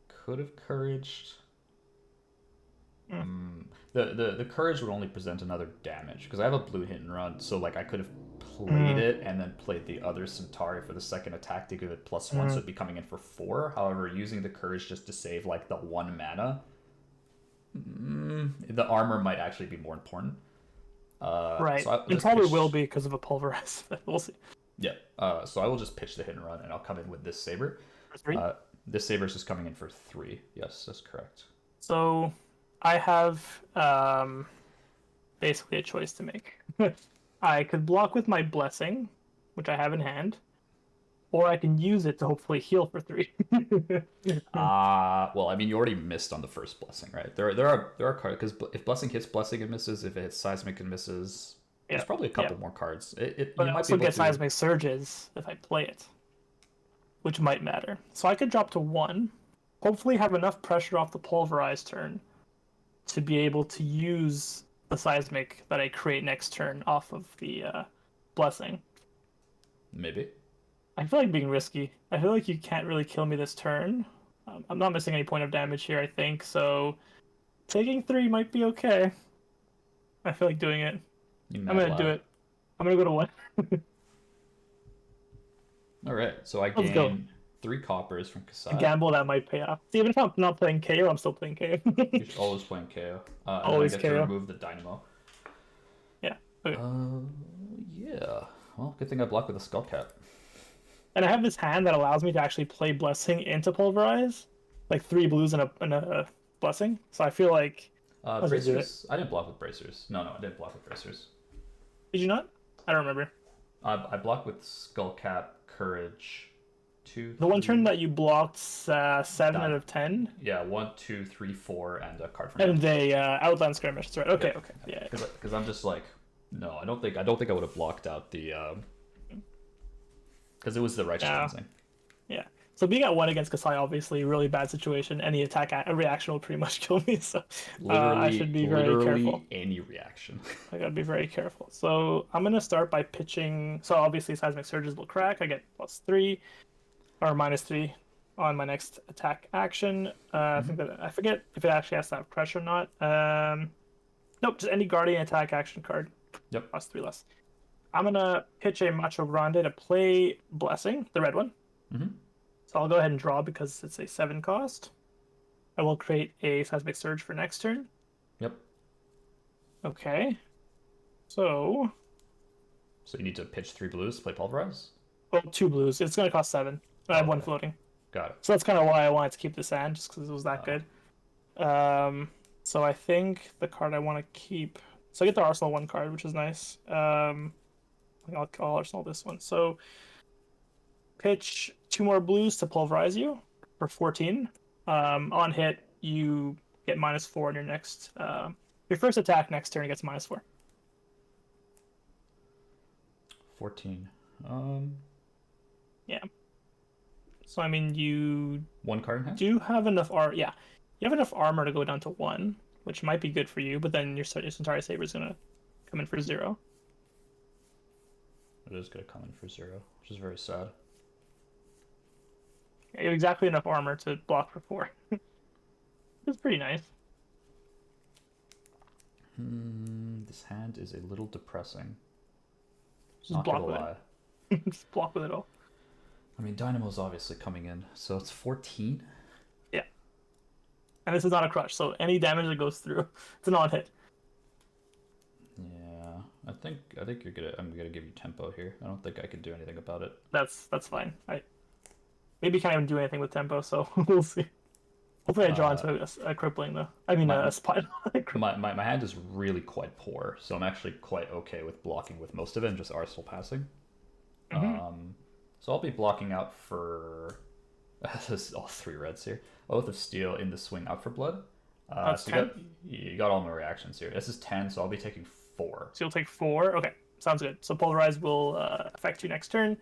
could have couraged. Mm. The courage would only present another damage because I have a blue hit and run, so like I could have played Mm. it and then played the other Centauri for the second attack to give it +1, so Mm. it'd be coming in for 4. However, using the courage just to save like the 1 mana, the armor might actually be more important. Right. So I'll It just probably pitch. will be because of a pulverize. We'll see. Yeah. So I will just pitch the hit and run, and I'll come in with this saber. For 3. This saber is just coming in for 3. Yes, that's correct. So I have basically a choice to make. I could block with my blessing, which I have in hand, or I can use it to hopefully heal for 3. Well, I mean, you already missed on the first blessing, right? There are cards because if blessing hits blessing, it misses. If it hits seismic, it misses. There's Yeah, probably a yeah. couple more cards. It But you I might be also able get to. seismic surges if I play it, which might matter. So I could drop to 1, hopefully have enough pressure off the pulverize turn to be able to use the seismic that I create next turn off of the blessing. Maybe. I feel like being risky. I feel like you can't really kill me this turn. I'm not missing any point of damage here, I think, so taking 3 might be okay. I feel like doing it. You I'm mad gonna do lad. it. I'm gonna go to 1. All right. So I Let's go. gain 3 coppers from A Kassai. gamble that might pay off. See, even if I'm not playing KO, I'm still playing KO. You're always playing KO, and then I Always get to KO. remove the dynamo. Yeah. Okay. Yeah. Well, good thing I blocked with a skull cap. And I have this hand that allows me to actually play blessing into pulverize, like 3 blues and a blessing. So I feel like let's just do it. Bracers. I didn't block with bracers. No, I didn't block with bracers. Did you not? I don't remember. I blocked with skull cap, courage, 2, The one 3. turn that you blocked 7 Done. out of 10, Yeah, 1, 2, 3, 4, and a card from and them. they outland skirmish. That's right. Okay, okay, yeah. Because I'm just like, no, I don't think I would have blocked out the because it was the righteous Yeah. cleansing. Yeah. So being at 1 against Kassai, obviously, really bad situation. Any attack, a reaction will pretty much kill me. So I should be very careful. Any reaction. I gotta be very careful. So I'm gonna start by pitching. So obviously, seismic surges will crack. I get +3 or -3 on my next attack action. I think that I forget if it actually has to have pressure or not. Nope, just any guardian attack action card. Yep. +3 less. I'm gonna pitch a Macho Grande to play Blessing, the red one. Mhm. So I'll go ahead and draw because it's a 7 cost. I will create a Seismic Surge for next turn. Yep. Okay. So, So you need to pitch 3 blues to play pulverize. well, 2 blues. It's gonna cost 7. I have 1 Okay. floating. Got it. So that's kind of why I wanted to keep this hand, just because it was that good. So I think the card I want to keep. So I get the Arsenal 1 card, which is nice. I'll Arsenal this one. So pitch 2 more blues to pulverize you for 14. On hit, you get -4 on your next. Your first attack next turn gets -4. 14. Yeah. So I mean, you 1 card in hand. do have enough Yeah, you have enough armor to go down to 1, which might be good for you. But then your Centauri Saber is gonna come in for 0. It is gonna come in for 0, which is very sad. Yeah, you have exactly enough armor to block for 4. It's pretty nice. This hand is a little depressing. Just Not block gonna with lie. it. Just block with it all. I mean, Dynamo's obviously coming in, so it's 14. Yeah. And this is not a crush, so any damage that goes through, it's an on hit. Yeah, I think I'm gonna give you tempo here. I don't think I can do anything about it. That's fine. I maybe can't even do anything with tempo, so we'll see. Hopefully I draw into a crippling though. I mean a spine. My hand is really quite poor, so I'm actually quite okay with blocking with most of it and just Arsenal passing. So I'll be blocking out for this is all 3 reds here. Oath of Steel in the swing out for blood. That's So 10. you got all my reactions here. This is 10, so I'll be taking 4. So you'll take 4. Okay, sounds good. So Polarize will affect you next turn.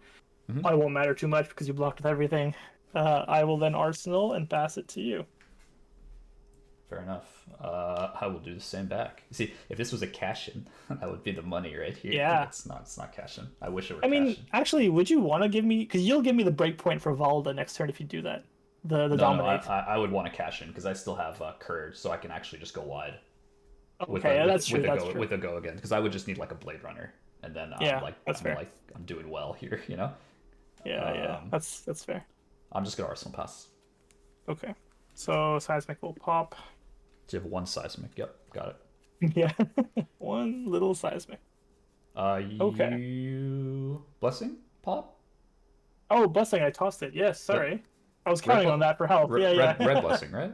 I won't matter too much because you blocked with everything. I will then Arsenal and pass it to you. Fair enough. I will do the same back. See, if this was a cash-in, that would be the money right here. Yeah. It's not. It's not cash-in. I wish it were I mean, cash-in. actually, would you want to give me? Because you'll give me the breakpoint for Valda next turn if you do that. The No, dominate. I would want to cash in because I still have courage, so I can actually just go wide. Okay, that's true. That's true. With a go again, because I would just need like a Blade Runner, and then Yeah, like that's fair. I'm doing well here, you know. Yeah, that's fair. I'm just gonna Arsenal pass. Okay, so seismic will pop. Do you have one seismic? Yep, got it. Yeah, one little seismic. Okay. You blessing pop? Oh, blessing! I tossed it. Yes, sorry. I was Red counting on that for health. Yeah. Red blessing, right?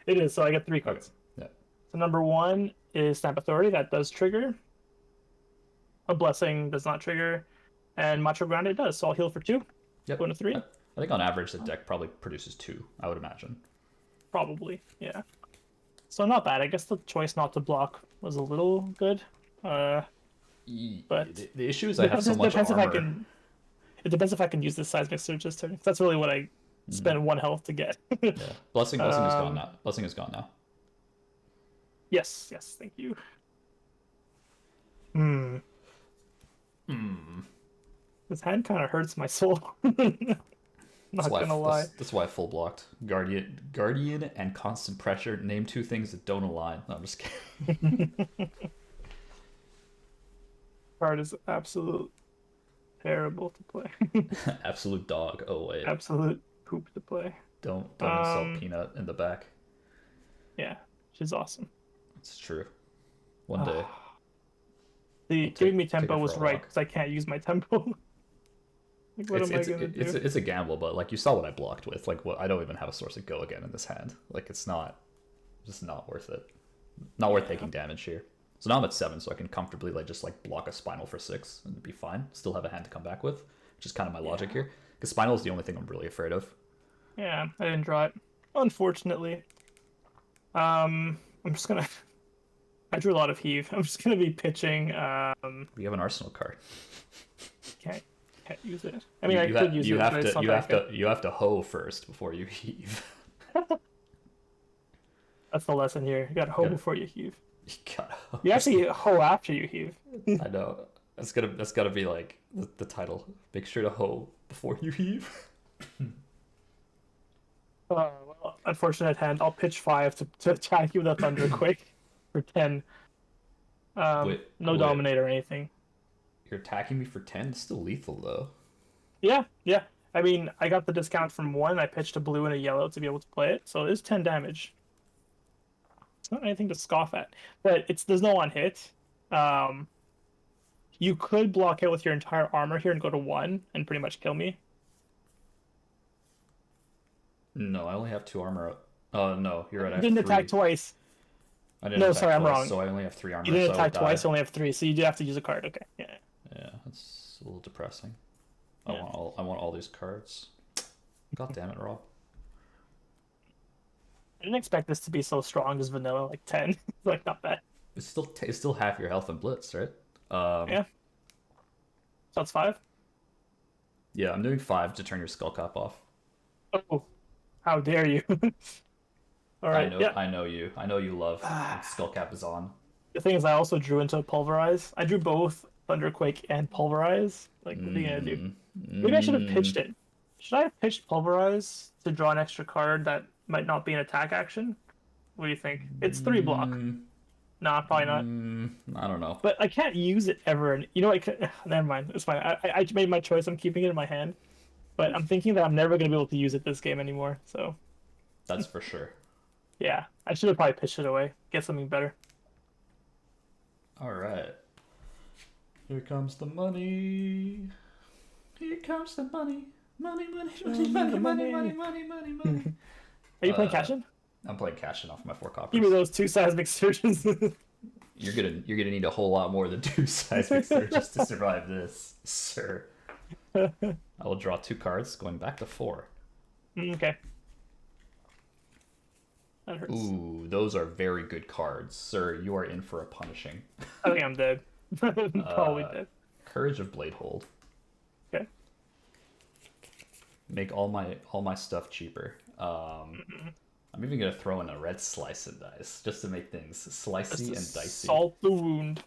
It is. So I get 3 cards. Okay. Yeah. So number 1 is Stamp Authority. That does trigger. A blessing does not trigger, and Macho Grande does. So I'll heal for 2. Yep. 1 to 3. I think on average the deck probably produces 2. I would imagine. Probably, yeah. So not bad. I guess the choice not to block was a little good. But the issue is I have so much armor. It depends if I can use this seismic surge this turn. That's really what I spent 1 health to get. Yeah. Blessing is gone now. Blessing is gone now. Yes, thank you. This hand kind of hurts my soul. Not gonna lie. That's why I full blocked. Guardian and constant pressure. Name 2 things that don't align. No, I'm just kidding. Card is absolute terrible to play. Absolute dog. Oh wait. Absolute poop to play. Don't insult Peanut in the back. Yeah, she's awesome. It's true. One day. The giving me tempo was right because I can't use my tempo. Like, what am I gonna do? It's a gamble, but like you saw what I blocked with. Like what I don't even have a source of go again in this hand. Like it's just not worth it. Not worth taking damage here. So now I'm at 7, so I can comfortably just block a Spinal for 6 and be fine. Still have a hand to come back with, which is kind of my logic here. Because Spinal is the only thing I'm really afraid of. Yeah, I didn't draw it, unfortunately. I'm just gonna. I drew a lot of heave. I'm just gonna be pitching. We have an Arsenal card. Can't use it. I mean, I could use it, but it's not that good. You have to hoe first before you heave. That's the lesson here. You gotta hoe before you heave. You gotta hoe. You actually hoe after you heave. I know. That's gotta be like the title. Make sure to hoe before you heave. Well, unfortunate hand. I'll pitch 5 to attack you with a Thunder Quake for 10. No Dominate or anything. You're attacking me for 10? It's still lethal, though. Yeah. I mean, I got the discount from 1. I pitched a blue and a yellow to be able to play it, so it is 10 damage. It's not anything to scoff at, but there's no on hit. You could block it with your entire armor here and go to 1 and pretty much kill me. No, I only have 2 armor. Oh, no, you're right. You didn't attack twice. I'm wrong. So I only have 3 armor. You didn't attack twice, you only have 3, so you do have to use a card. Okay, yeah. Yeah, that's a little depressing. I want all these cards. God damn it, Rob. I didn't expect this to be so strong as vanilla, like 10. Like, not bad. It's still half your health in Blitz, right? Yeah. So that's 5? Yeah, I'm doing 5 to turn your skull cap off. Oh, how dare you. All right, I know you. I know you love when skull cap is on. The thing is, I also drew into Pulverize. I drew both Thunderquake and Pulverize. Like, what are you gonna do? Maybe I should have pitched it. Should I have pitched Pulverize to draw an extra card that might not be an attack action? What do you think? It's 3 block. Nah, probably not. I don't know. But I can't use it ever. And you know, never mind. It's fine. I made my choice. I'm keeping it in my hand. But I'm thinking that I'm never gonna be able to use it this game anymore. So. That's for sure. Yeah, I should have probably pitched it away. Get something better. All right. Here comes the money. Here comes the money. Money. Are you playing Cashin? I'm playing Cashin off my 4 coppers. Give me those 2 seismic surges. You're gonna need a whole lot more than 2 seismic surges to survive this, sir. I will draw 2 cards, going back to 4. Okay. That hurts. Ooh, those are very good cards, sir. You are in for a punishing. I think I'm dead. Probably dead. Courage of Bladehold. Okay. Make all my stuff cheaper. I'm even gonna throw in a red slice and dice just to make things slicey and dicey. Salt the wound.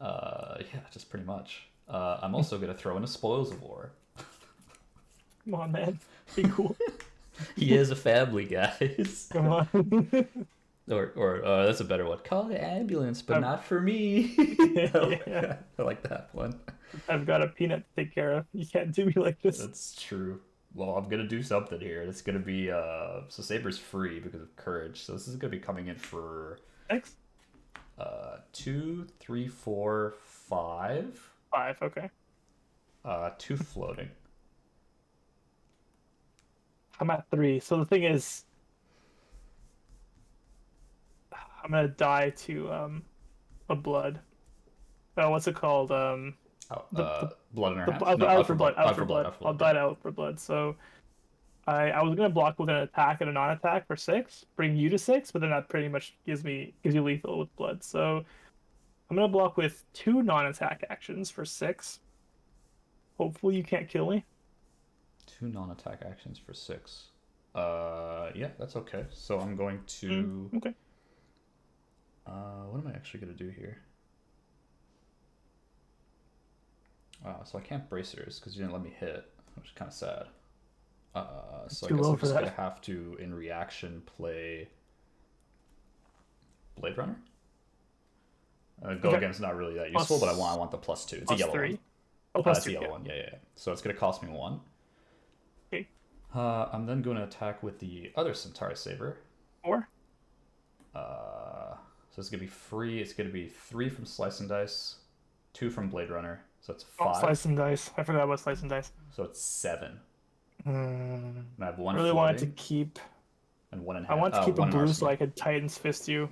Yeah, just pretty much. I'm also gonna throw in a spoils of war. Come on, man. Be cool. He is a family, guys. Come on. Or that's a better one. Call the ambulance, but not for me. Yeah. I like that one. I've got a peanut to take care of. You can't do me like this. That's true. Well, I'm gonna do something here. It's gonna be so Saber's free because of courage. So this is gonna be coming in for X? 2, 3, 4, 5. 5, okay. 2 floating. I'm at 3. So the thing is, I'm gonna die to a blood. What's it called? Blood in her hands. Out for blood. I'll die out for blood. So I was gonna block with an attack and a non-attack for 6, bring you to 6, but then that pretty much gives you lethal with blood. So I'm gonna block with 2 non-attack actions for 6. Hopefully you can't kill me. 2 non-attack actions for 6. Yeah, that's okay. So I'm going to. Okay. What am I actually gonna do here? So I can't bracers because you didn't let me hit, which is kind of sad. So I guess I'm just gonna have to, in reaction, play Blade Runner. Go against not really that useful, but I want the +2. It's a yellow 3. one. Oh, It's +2. a yellow one. Yeah. So it's gonna cost me 1. Okay. I'm then going to attack with the other Centaur Saber. 4. So it's gonna be free. It's gonna be 3 from Slice and Dice, 2 from Blade Runner. So it's 5. Oh, Slice and Dice. I forgot about Slice and Dice. So it's 7. And I have 1. I really wanted to keep. And 1 in hand. I want to keep a blue so I could Titan's Fist you.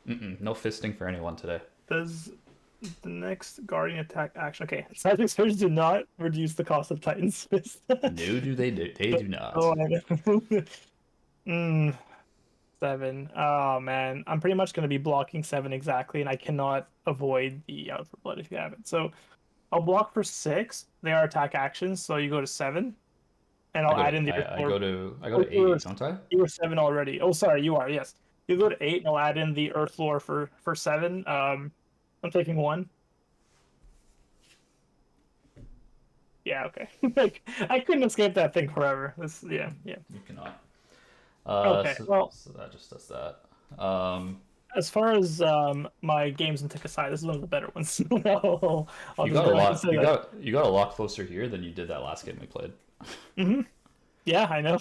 No fisting for anyone today. Does the next Guardian attack action? Okay, Seismic Surge do not reduce the cost of Titan's Fist. No, they do not. Oh, I know. 7. Oh man, I'm pretty much going to be blocking 7 exactly, and I cannot avoid the Out for Blood if you have it. So I'll block for 6. They are attack actions, so you go to 7, and I'll add in the. I go to 8, don't I? You were 7 already. Oh, sorry, you are. Yes, you go to 8, and I'll add in the Earth Lore for 7. I'm taking 1. Yeah, okay. Like, I couldn't escape that thing forever. Yeah. You cannot. Okay, so that just does that. As far as my games in Kassai, this is one of the better ones. You got a lot closer here than you did that last game we played. Mm-hmm. Yeah, I know.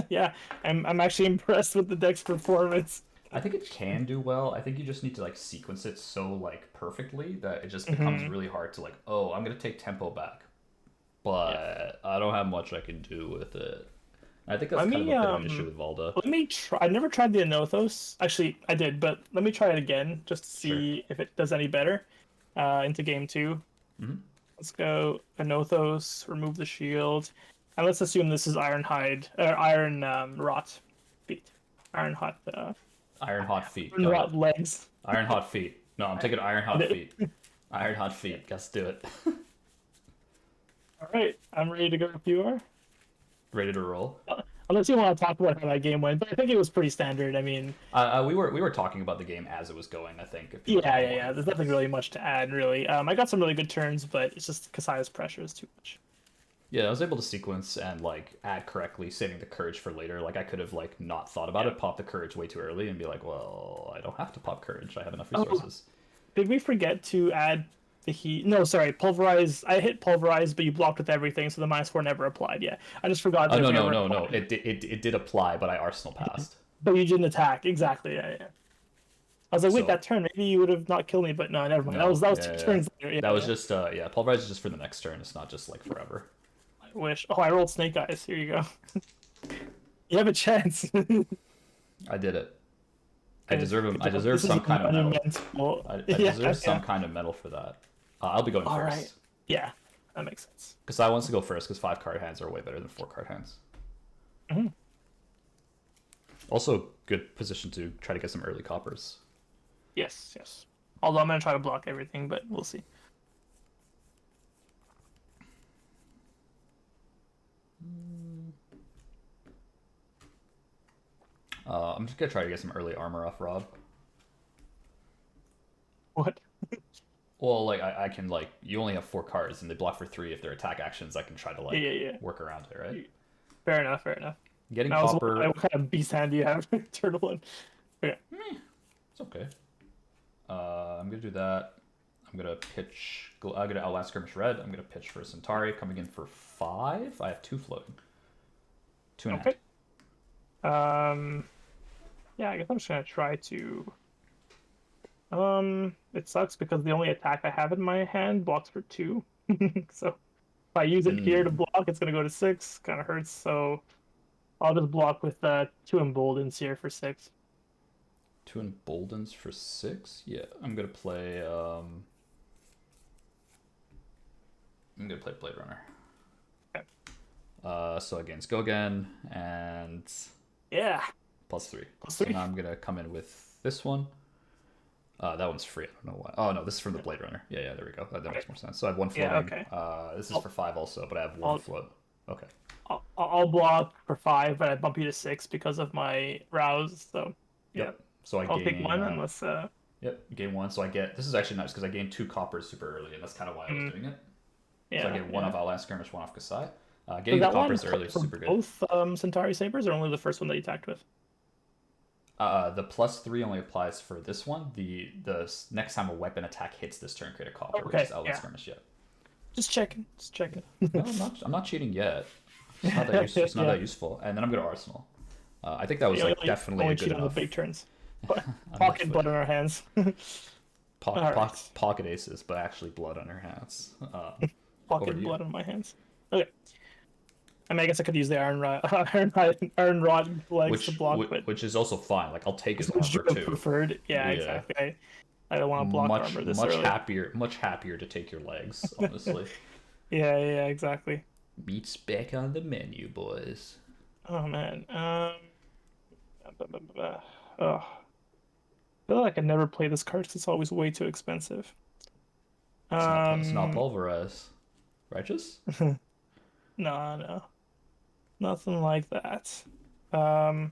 Yeah, I'm actually impressed with the deck's performance. I think it can do well. I think you just need to sequence it so perfectly that it just becomes really hard to oh, I'm gonna take tempo back, but I don't have much I can do with it. I think that's kind of a bit of an issue with Valda. Let me try. I never tried the Anothos. Actually, I did, but let me try it again just to see if it does any better into game 2. Mm-hmm. Let's go Anothos, remove the shield, and let's assume this is Iron Rot feet. Iron Hot feet. Iron Rot legs. Iron Hot feet. No, I'm taking Iron Hot feet. Iron Hot feet. Let's do it. All right, I'm ready to go if you are. Ready to roll. Unless you want to talk about how that game went, but I think it was pretty standard. I mean, we were talking about the game as it was going. I think. Yeah. There's nothing really much to add, really. I got some really good turns, but it's just Kassai's pressure is too much. Yeah, I was able to sequence and add correctly, saving the courage for later. I could have not thought about it, pop the courage way too early, and be well, I don't have to pop courage. I have enough resources. Did we forget to add the heat? No, sorry, pulverize. I hit pulverize, but you blocked with everything, so the -4 never applied. Yeah, I just forgot. Oh no. It did apply, but I Arsenal passed. But you didn't attack exactly. Yeah. I was like, wait, that turn, maybe you would have not killed me, but no, never mind. No, that was 2 turns later. That was just pulverize is just for the next turn. It's not just forever. I wish. Oh, I rolled Snake Eyes. Here you go. You have a chance. I did it. I deserve him. I deserve some kind of medal. I deserve some kind of medal for that. I'll be going first. Right. Yeah, that makes sense. Because I wants to go first because 5-card hands are way better than 4-card hands. Mm-hmm. Also, good position to try to get some early coppers. Yes. Although I'm gonna try to block everything, but we'll see. I'm just gonna try to get some early armor off Rob. What? Well, like I can like you only have 4 cards and they block for 3 if they're attack actions. I can try to Yeah, like yeah, work around it, right? yeah. Fair enough, fair enough. Getting And I was copper, wondering what kind of beast hand do you have? Turtle one. Okay. it's okay. I'm gonna do that. I'm gonna pitch. I'm gonna Outlast Skirmish red. I'm gonna pitch for Centauri coming in for 5. I have 2 floating. 2 in hand. Okay. Yeah, I guess I'm just gonna try to. It sucks because the only attack I have in my hand blocks for 2. So if I use it here to Mm. block, it's gonna go to 6. Kind of hurts. So I'll just block with 2 emboldens here for 6. 2 emboldens for 6. Yeah, I'm gonna play. I'm gonna play Blade Runner. Okay. So against go again and Yeah. +3. Plus So 3. now I'm gonna come in with this one. That one's free. I don't know why. Oh no, this is from the Blade Runner. Yeah, there we go. That makes more sense. So I have 1 floating. Yeah, okay. This is for 5 also, but I have 1 float. Okay. I'll block for 5, but I bump you to 6 because of my rouse. So yeah, Yep. So I'll take 1 unless. Yep, gain 1. So I get this is actually nice because I gained 2 coppers super early, and that's kind of why I was doing it. Yeah. So I get 1 off Outlast Skirmish, 1 off Kassai. Does Getting the that one coppers early is for super good. both Centauri Sabers, or only the first one that you attacked with? The +3 only applies for this one. The next time a weapon attack hits this turn, create a copper, which Okay, is Outlast yeah. Skirmish yet. Just checking. Just checking. No, I'm not cheating yet. It's not that it's not Yeah. that useful. And then I'm gonna Arsenal. I think that was like definitely only a good cheat on the enough. big turns. I'm Pocket not blood on our hands. Alright. pocket aces, but actually blood on her hands. Over Pocket to you. blood on my hands. Okay. I mean, I guess I could use the iron rod, iron rod legs to block, but which is also fine. Like I'll take his would you armor have too. preferred? Yeah, Yeah. exactly. I don't want to block armor this early. Much happier to take your legs, honestly. Yeah, exactly. Meat's back on the menu, boys. Oh man. Oh. I feel like I never play this card because it's always way too expensive. It's not pulverized. Righteous? No. Nothing like that. So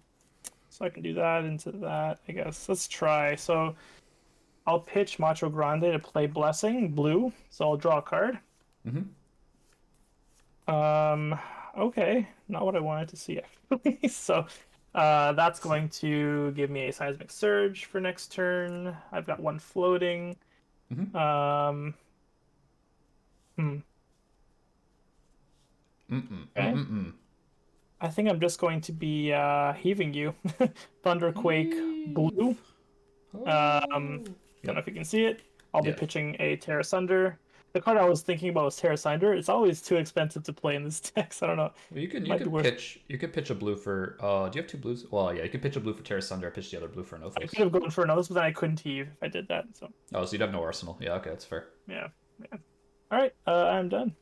I can do that into that, I guess. Let's try. So I'll pitch Macho Grande to play Blessing, blue. So I'll draw a card. Okay. Not what I wanted to see, actually. So that's going to give me a Seismic Surge for next turn. I've got 1 floating. Okay. I think I'm just going to be heaving you. Thunderquake blue. I don't know if you can see it. I'll be pitching a Terra Sunder. The card I was thinking about was Terra Sunder. It's always too expensive to play in this deck, so I don't know. Well, you can pitch a blue for do you have 2 blues? Well, yeah, you could pitch a blue for Terra Sunder, pitch the other blue for an I Oathos. could have gone for an Oathos, but then I couldn't heave if I did that. So Oh, so you'd have no arsenal. Yeah, okay, that's fair. yeah. All right, I'm done.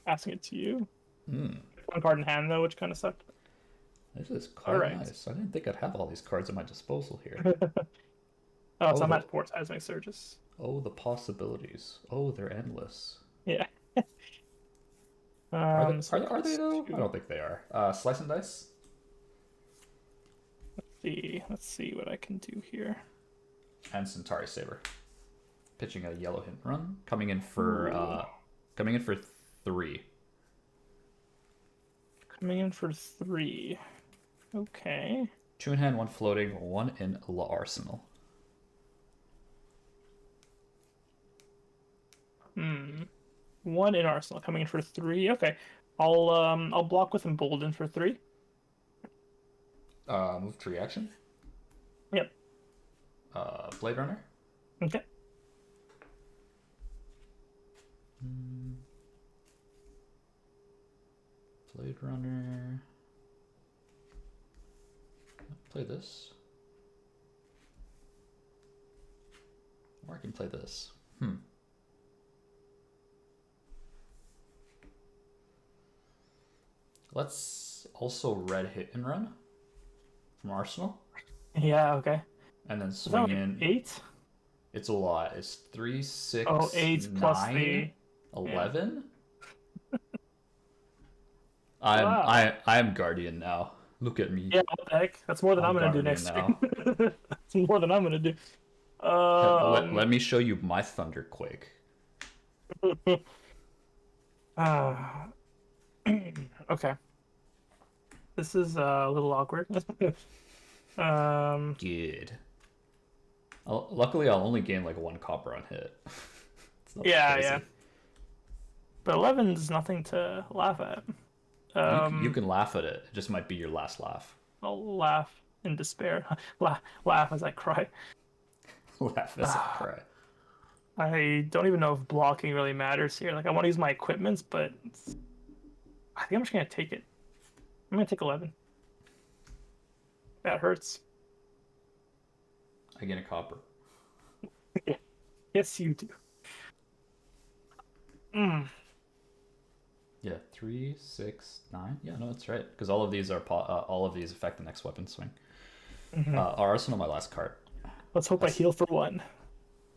Passing it to you. 1 card in hand though, which kind of sucked. This is quite nice. I didn't think I'd have all these cards at my disposal here. So I'm at 4 Seismic Surges. Oh, the possibilities. Oh, they're endless. Yeah. Are they though? I don't think they are. Slice and dice. Let's see what I can do here. And Centauri Saber. Pitching a yellow hit and run. Coming in for 3. Coming in for 3. Okay. 2 in hand, 1 floating, 1 in La Arsenal. 1 in Arsenal, coming in for 3. Okay. I'll block with Embolden for 3. Move tree action. Yep. Blade Runner. Okay. Blade Runner. Play this. Or I can play this. Let's also red hit and run from Arsenal. Yeah, okay. And then Is that swing like in. 8? It's a lot. It's 3, 6, Oh, 8 9, plus the 11. Wow. I'm Guardian now. Look at me. Yeah, what the heck? That's more than I'll I'm gonna do guard you next now. turn. That's more than I'm gonna do. Let me show you my Thunderquake. uh, okay. This is a little awkward. um, Good. Luckily, I'll only gain like 1 copper on hit. It's nothing yeah, yeah. crazy. But 11 is nothing to laugh at. You can laugh at it. It just might be your last laugh. I'll laugh in despair. Laugh as I cry. Laugh as I cry. I don't even know if blocking really matters here. Like, I want to use my equipments, but I think I'm just gonna take it. I'm gonna take 11. That hurts. I gain a copper. Yeah. Yes, you do. Mm. Yeah, 3, 6, 9. Yeah, no, that's right. Because all of these are all of these affect the next weapon swing. Mm-hmm. Our arsenal, my last card. Let's hope I heal for 1.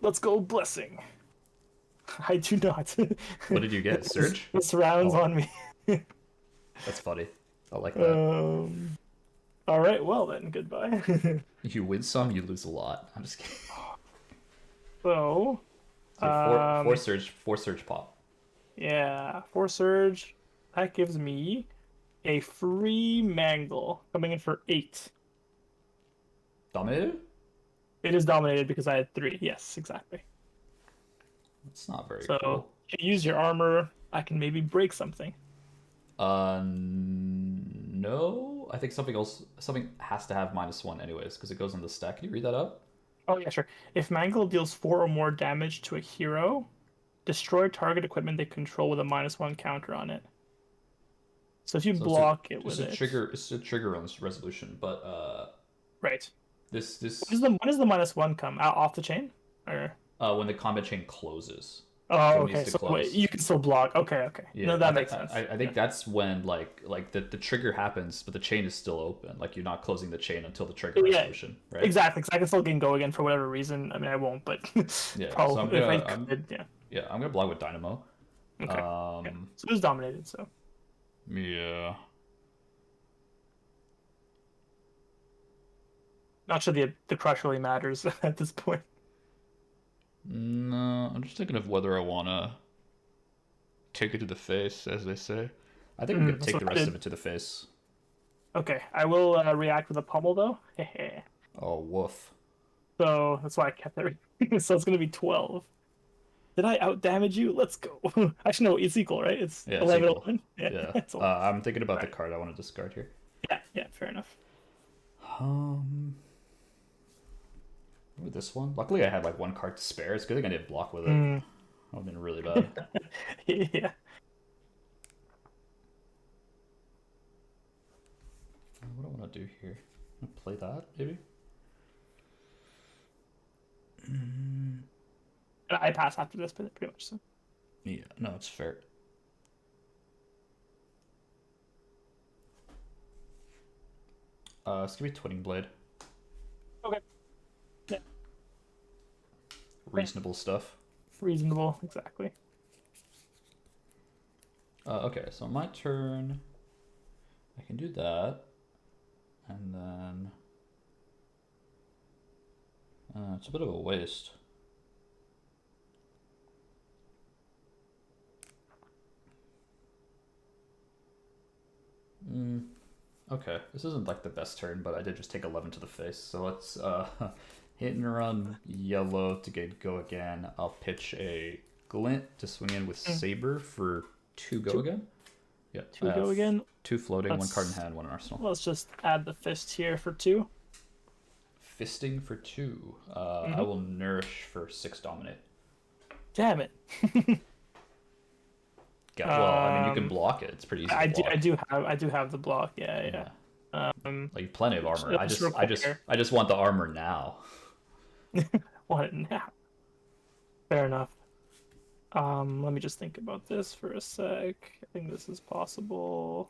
Let's go, blessing. I do not. What did you get? Surge? This round's Oh. on me. That's funny. I like that. All right, well then, goodbye. You win some, you lose a lot. I'm just kidding. So, So four surge pop. yeah, 4 surge. That gives me a free mangle coming in for 8. Dominated? It is dominated because I had 3. Yes, exactly. It's not very So, cool. you use your armor. I can maybe break something. No. I think something has to have -1 anyways, because it goes on the stack. Can you read that out? Oh yeah, sure. If mangle deals 4 or more damage to a hero, destroy target equipment they control with a -1 counter on it. So if you So block it with it's a it, trigger. It's a trigger on this resolution, but right? this When does the -1 come out off the chain? Or when the combat chain closes. oh, So it okay. needs to So close. wait, you can still block. Okay, okay. Yeah, No, that makes sense. I think that's when like the trigger happens, but the chain is still open. Like you're not closing the chain until the trigger Yeah, resolution, right? exactly. Because I can still get go again for whatever reason. I mean, I won't, but Yeah. So probably if I could, yeah. Yeah, I'm gonna block with Dynamo. Okay. Yeah. So it was dominated. So Yeah. not sure the crush really matters at this point. No, I'm just thinking of whether I wanna take it to the face, as they say. I think I'm gonna That's take what the I rest did. of it to the face. Okay, I will react with a pummel though. Oh, woof. So that's why I kept it. So it's gonna be 12. Did I out damage you? Let's go. Actually, no, it's equal, right? It's Yeah, it's 11 equal. 11. Yeah, Yeah. it's I'm thinking about the card I want to discard here. yeah, fair enough. With this one. Luckily, I had like 1 card to spare. It's a good thing I didn't block with it. Mm. That would have been really bad. Yeah. What do I want to do here? Play that, maybe? I pass after this, but pretty much so. Yeah, no, it's fair. It's gonna be Twinning Blade. Okay. Yeah. Reasonable stuff. Reasonable, exactly. Okay, so on my turn, I can do that, and then it's a bit of a waste. Okay, this isn't like the best turn, but I did just take 11 to the face. So let's hit and run yellow to get go again. I'll pitch a glint to swing in with Saber for 2 go again. Yeah, 2 go again. 2 floating, 1 card in hand, 1 in arsenal. Let's just add the fist here for 2. Fisting for 2. I will nourish for 6 dominate. Damn it. Yeah, well, I mean, you can block it. It's pretty easy. To block. I do have the block. Yeah. Like plenty of armor. I just want the armor now. Want it now. Fair enough. Let me just think about this for a sec. I think this is possible.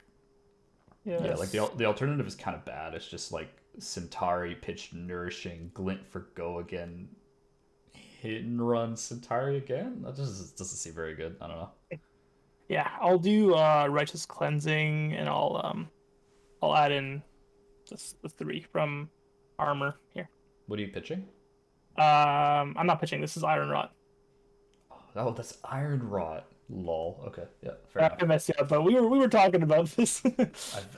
Yes. Yeah, like the alternative is kind of bad. It's just like Centauri pitch nourishing glint for go again, hit and run Centauri again. That just doesn't seem very good. I don't know. Yeah, I'll do righteous cleansing, and I'll add in the 3 from armor here. What are you pitching? I'm not pitching. This is Iron Rot. Oh, that's Iron Rot. Lol. Okay, yeah, fair enough. I messed you up, but we were talking about this.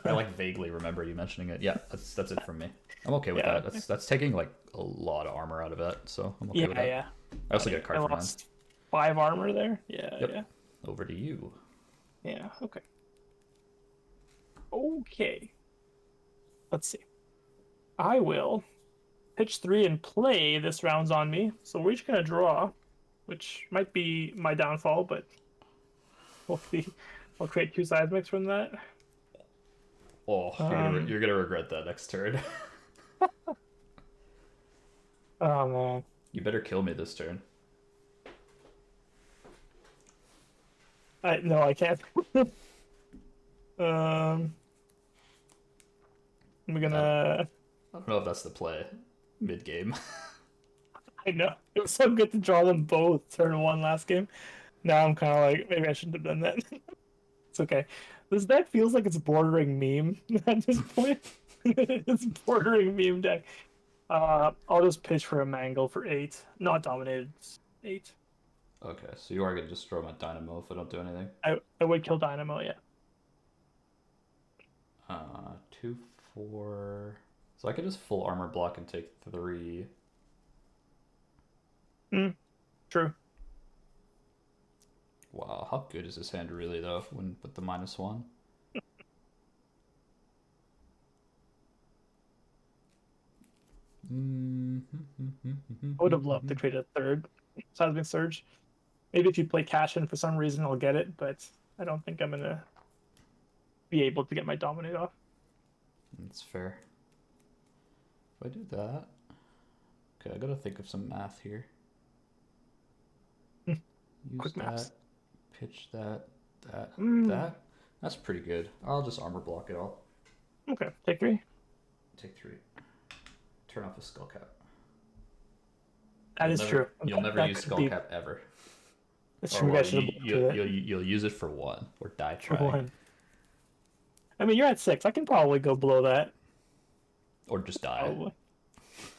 I like vaguely remember you mentioning it. Yeah, that's it from me. I'm okay with Yeah. that. That's taking like a lot of armor out of it, so I'm okay Yeah, with that. yeah. I also get a card I for mine. lost 5 armor there. Yeah, Yep. yeah. Over to you. Yeah, okay. Okay. Let's see. I will pitch 3 and play this round's on me. So we're each gonna draw, which might be my downfall, but hopefully I'll create 2 seismics from that. Oh, you're gonna regret that next turn. Oh man. You better kill me this turn. No, I can't. I'm gonna. I don't know if that's the play mid game. I know it was so good to draw them both turn 1 last game. Now I'm kind of like maybe I shouldn't have done that. It's okay. This deck feels like it's bordering meme at this point. It's bordering meme deck. I'll just pitch for a mangle for 8. Not dominated. 8. Okay, so you are gonna just throw my dynamo if I don't do anything. I would kill Dynamo, yeah. 2, 4. So I could just full armor block and take 3. True. Wow, how good is this hand really though? When with the -1. I would have loved to create a 3rd Seismic Surge. Maybe if you play Cash in for some reason, I'll get it, but I don't think I'm gonna be able to get my Dominate off. That's fair. If I do that, okay, I gotta think of some math here. Use Quick that, maths. pitch that, that. That's pretty good. I'll just armor block it all. Okay, take 3. Take 3. Turn off a skull cap. That is true. You'll never That use could skull be- cap ever. It's Or true. well, I should have blocked with it. you'll use it for 1 or die For trying. 1. I mean, you're at 6. I can probably go below that. Or just die. Probably.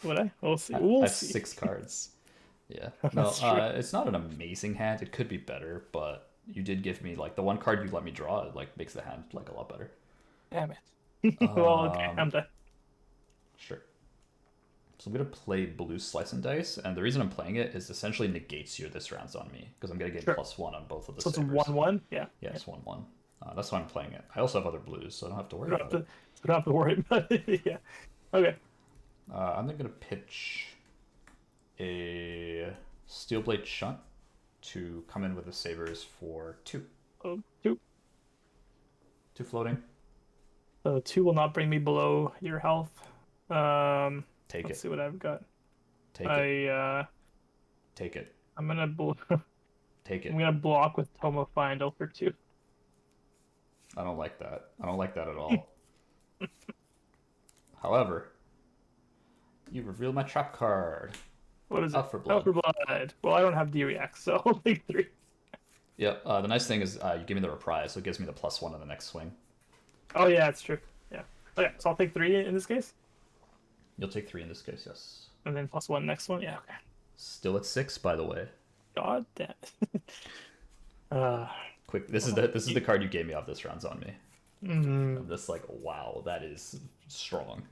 Would I? We'll see. I We'll have see. 6 cards. Yeah. No, That's true. it's not an amazing hand. It could be better, but you did give me like the one card you let me draw. It like makes the hand like a lot better. Damn it. Well, okay, I'm done. Sure. So I'm gonna play blue slice and dice, and the reason I'm playing it is essentially negates you this round's on me because I'm gonna get Sure. +1 on both of the So it's a sabers. 1-1? Yeah. Yeah, it's 1/1. That's why I'm playing it. I also have other blues, so I don't have to worry We don't about have to, we don't have to worry about it. Yeah. Okay. it. I'm then gonna pitch a steel blade shunt to come in with the sabers for 2. 2. 2 floating. So 2 will not bring me below your health. Take Let's it. see what I've got. Take it. I Take it. I'm gonna Take it. I'm gonna block with Tomo Findo for 2. I don't like that. I don't like that at all. However, you revealed my trap card. What is it? Out for blood. Out for blood. Well, I don't have D-React, so I'll take 3. Yep. The nice thing is you give me the reprise, so it gives me the +1 on the next swing. Oh yeah, that's true. Yeah. Okay, so I'll take 3 in this case, You'll take 3 in this case, yes. and then +1 next one. Yeah. Okay. Still at 6, by the way. God damn. Quick. This is the card you gave me off this round's on me. Mm, I'm just like, wow, that is strong.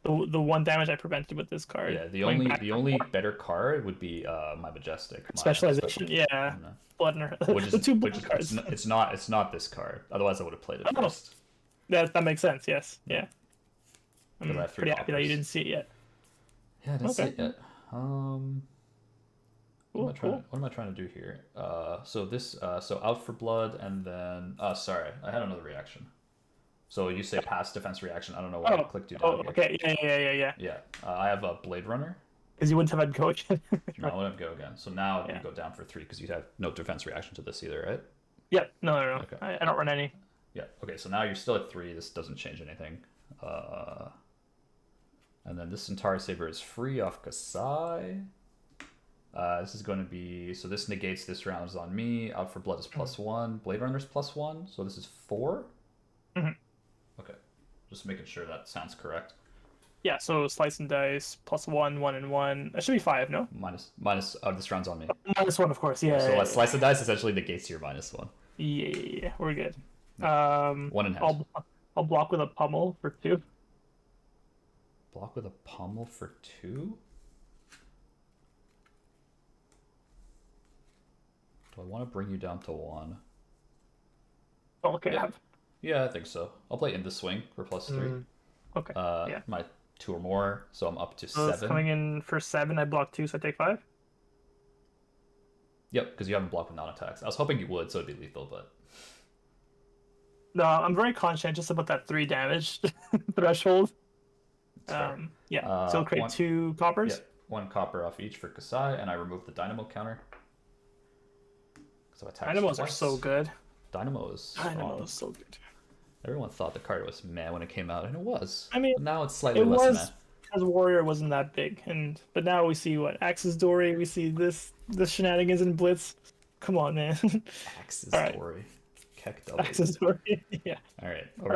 the 1 damage I prevented with this card. Yeah. The going only back the only better card would be my majestic my specialization. special- Yeah. no. Blood in her. Which is the 2 which blood is cards. it's not this card. Otherwise, I would have played it Oh. first. That makes sense. Yes. Yeah. Because I'm I have 3 pretty happy that you coppers. didn't see it yet. Yeah, I didn't see Okay. it yet. What Cool. am I trying to do here? So this, so out for blood, and then, sorry, I had another reaction. So you say pass defense reaction. I don't know why I clicked you down Oh, here. okay. Yeah. Yeah, I have a blade runner. Because you wouldn't have had go again. No, I wouldn't go again. So now Yeah. you go down for 3 because you have no defense reaction to this either, right? Yep. No. Okay. I don't run any. Yeah. Okay. So now you're still at 3. This doesn't change anything. And then this entire saber is free off Kassai. This is going to be, so this negates this round is on me. Out for blood is +1. Blade runner's +1. So this is 4. Mhm. Okay. Just making sure that sounds correct. Yeah, so slice and dice, +1, 1 and 1. That should be 5, no? Minus. Oh, this round's on me. -1, of course. Yeah, Yeah, so yeah, let's slice the dice essentially negates your -1. yeah, yeah, we're good. Yep. One in hand. I'll block with a pummel for 2. Block with a pummel for 2? Do I want to bring you down to 1? Okay. Yeah, I think so. I'll play in the swing for +3. Okay. Yeah. My 2 or more, so I'm up to So 7. it's coming in for 7. I block 2, so I take 5. Yep, because you haven't blocked with non-attacks. I was hoping you would, so it'd be lethal, but No, I'm very conscientious about that 3 damage threshold. it's fair. Yeah. So I'll create 2 coppers. Yep, 1 copper off each for Kassai, and I remove the dynamo counter. So Dynamos are so good. Dynamo is so good. Everyone thought the card was meh when it came out, and it was. I mean, but now it's slightly less meh. As Warrior wasn't that big, but now we see what Axis Dory. We see this shenanigans in Blitz. Come on, man. Axis Dory. Keck double. Axis Dory. Yeah. All right. All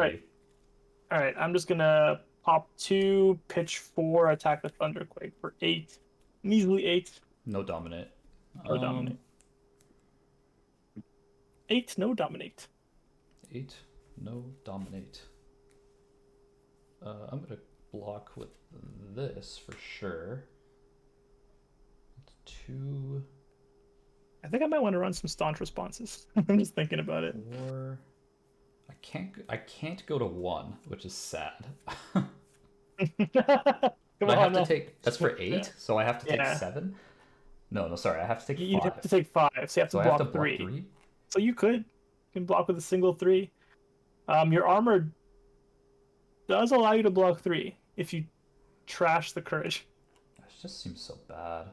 right. I'm just gonna pop 2, pitch 4, attack the Thunderquake for 8, measly 8. No dominate. No dominate. 8, no dominate. 8, no dominate. I'm gonna block with this for sure. It's 2. I think I might want to run some staunch responses. I'm just thinking about it. 4. I can't go to 1, which is sad. Come I have on, to take. That's for 8, yeah. So I have to take 7. No, sorry. I have to take 5. You have to take 5, so you have to block 3. 3. So you can block with a single 3. Your armor does allow you to block 3 if you trash the courage. That just seems so bad.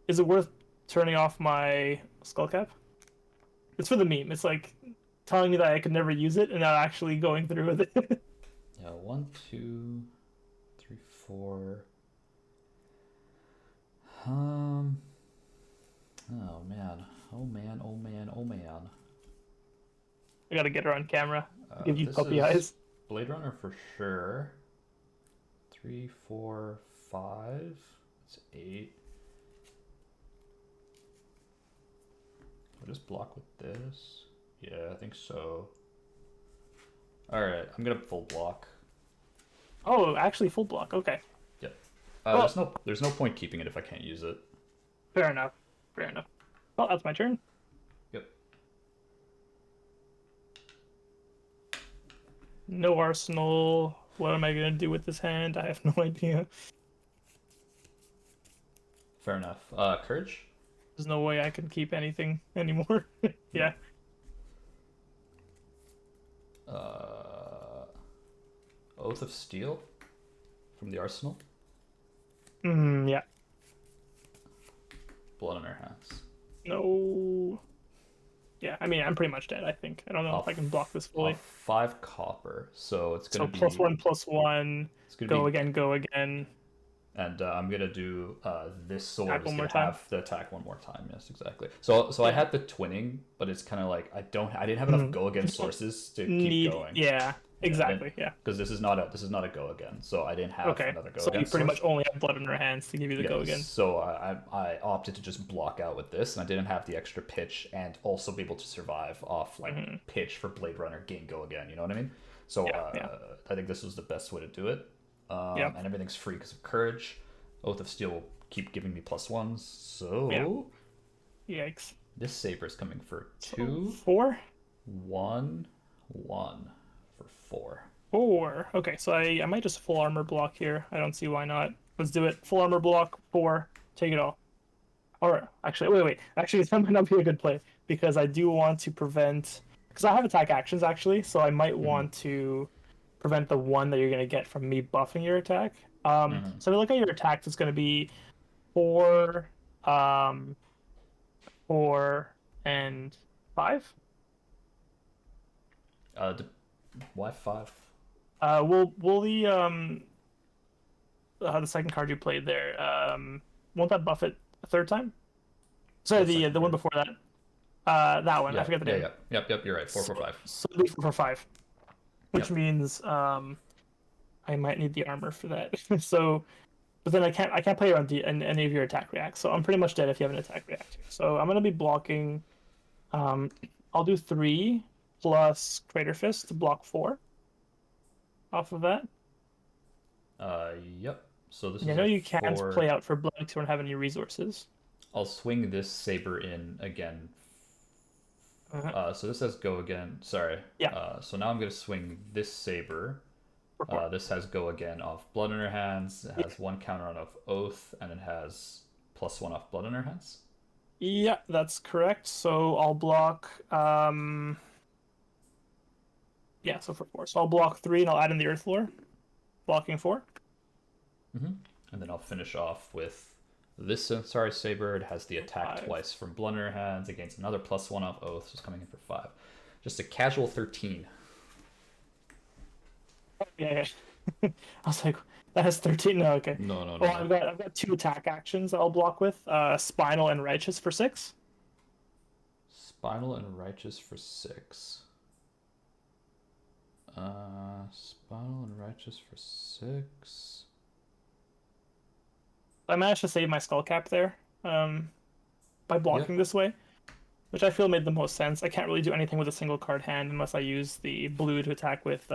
Is it worth turning off my skull cap? It's for the meme. It's like telling me that I could never use it and not actually going through with it. Yeah, 1, 2, 3, 4. Oh man. I gotta get her on camera. Give you puppy eyes. Blade Runner for sure. 3, 4, 5. It's 8. I'll just block with this. Yeah, I think so. Alright, I'm gonna full block. Oh, actually full block. Okay. Yep. There's no point keeping it if I can't use it. Fair enough. Well, that's my turn. Yep. No arsenal. What am I gonna do with this hand? I have no idea. Fair enough. Courage? There's no way I can keep anything anymore. Yeah. Oath of Steel from the arsenal. Yeah. Blood on our hands. No. Yeah, I mean, I'm pretty much dead, I think. I don't know if I can block this fully. 5 copper, so it's going to be... +1/+1, go again. And I'm going to do this sword is going to time. have the attack one more time. Yes, exactly. So yeah. I had the twinning, but it's kind of like I didn't have enough go again sources to keep going. Yeah, exactly. Yeah. Because this is not a go again, so I didn't have another go again. So you pretty much only have blood in your hands to give you the go again. So I opted to just block out with this, and I didn't have the extra pitch and also be able to survive off pitch for Blade Runner gain go again. You know what I mean? So I think this was the best way to do it. And everything's free because of courage. Oath of Steel will keep giving me +1s. So yikes! This saber is coming for 2, 4, 1, 1 for 4. 4. Okay, so I might just full armor block here. I don't see why not. Let's do it. Full armor block 4. Take it all. Or actually, wait. Actually, that might not be a good play because I do want to prevent. Because I have attack actions actually, so I might want to prevent the one that you're going to get from me buffing your attack. So if you look at your attacks, it's going to be 4, 4, and 5. Why 5? Will the second card you played there, won't that buff it a third time? Sorry, the one before that. That one. I forget the name. Yep. You're right. 4, 4, 5. So it'll be 4, 5. Which means I might need the armor for that. So, but then I can't play around any of your attack reacts. So I'm pretty much dead if you have an attack react. So I'm gonna be blocking. Um, I'll do 3 plus Crater Fist to block 4 off of that. Yep. So this I is know a you can't 4. play out for blood because you don't have any resources. I'll swing this saber in again. So this has go again. Sorry. Yeah. So now I'm gonna swing this saber. For 4. This has go again off blood in her hands. It has 1 counter on off oath, and it has +1 off blood in her hands. Yeah, that's correct. So I'll block. Yeah, so for 4. So I'll block 3 and I'll add in the Earth Lore, blocking 4. And then I'll finish off with this Centauri Saber. It has the attack 5. twice from blood in her hands against another +1 off oath, so it's coming in for 5. Just a casual 13. Yeah, yeah. I was like, that has 13. No, okay. No. Well, I've got 2 attack actions I'll block with. Spinal and Righteous for 6. Spinal and Righteous for 6. Spinal and Righteous for 6. I managed to save my skull cap there, by blocking this way, which I feel made the most sense. I can't really do anything with a single card hand unless I use the blue to attack with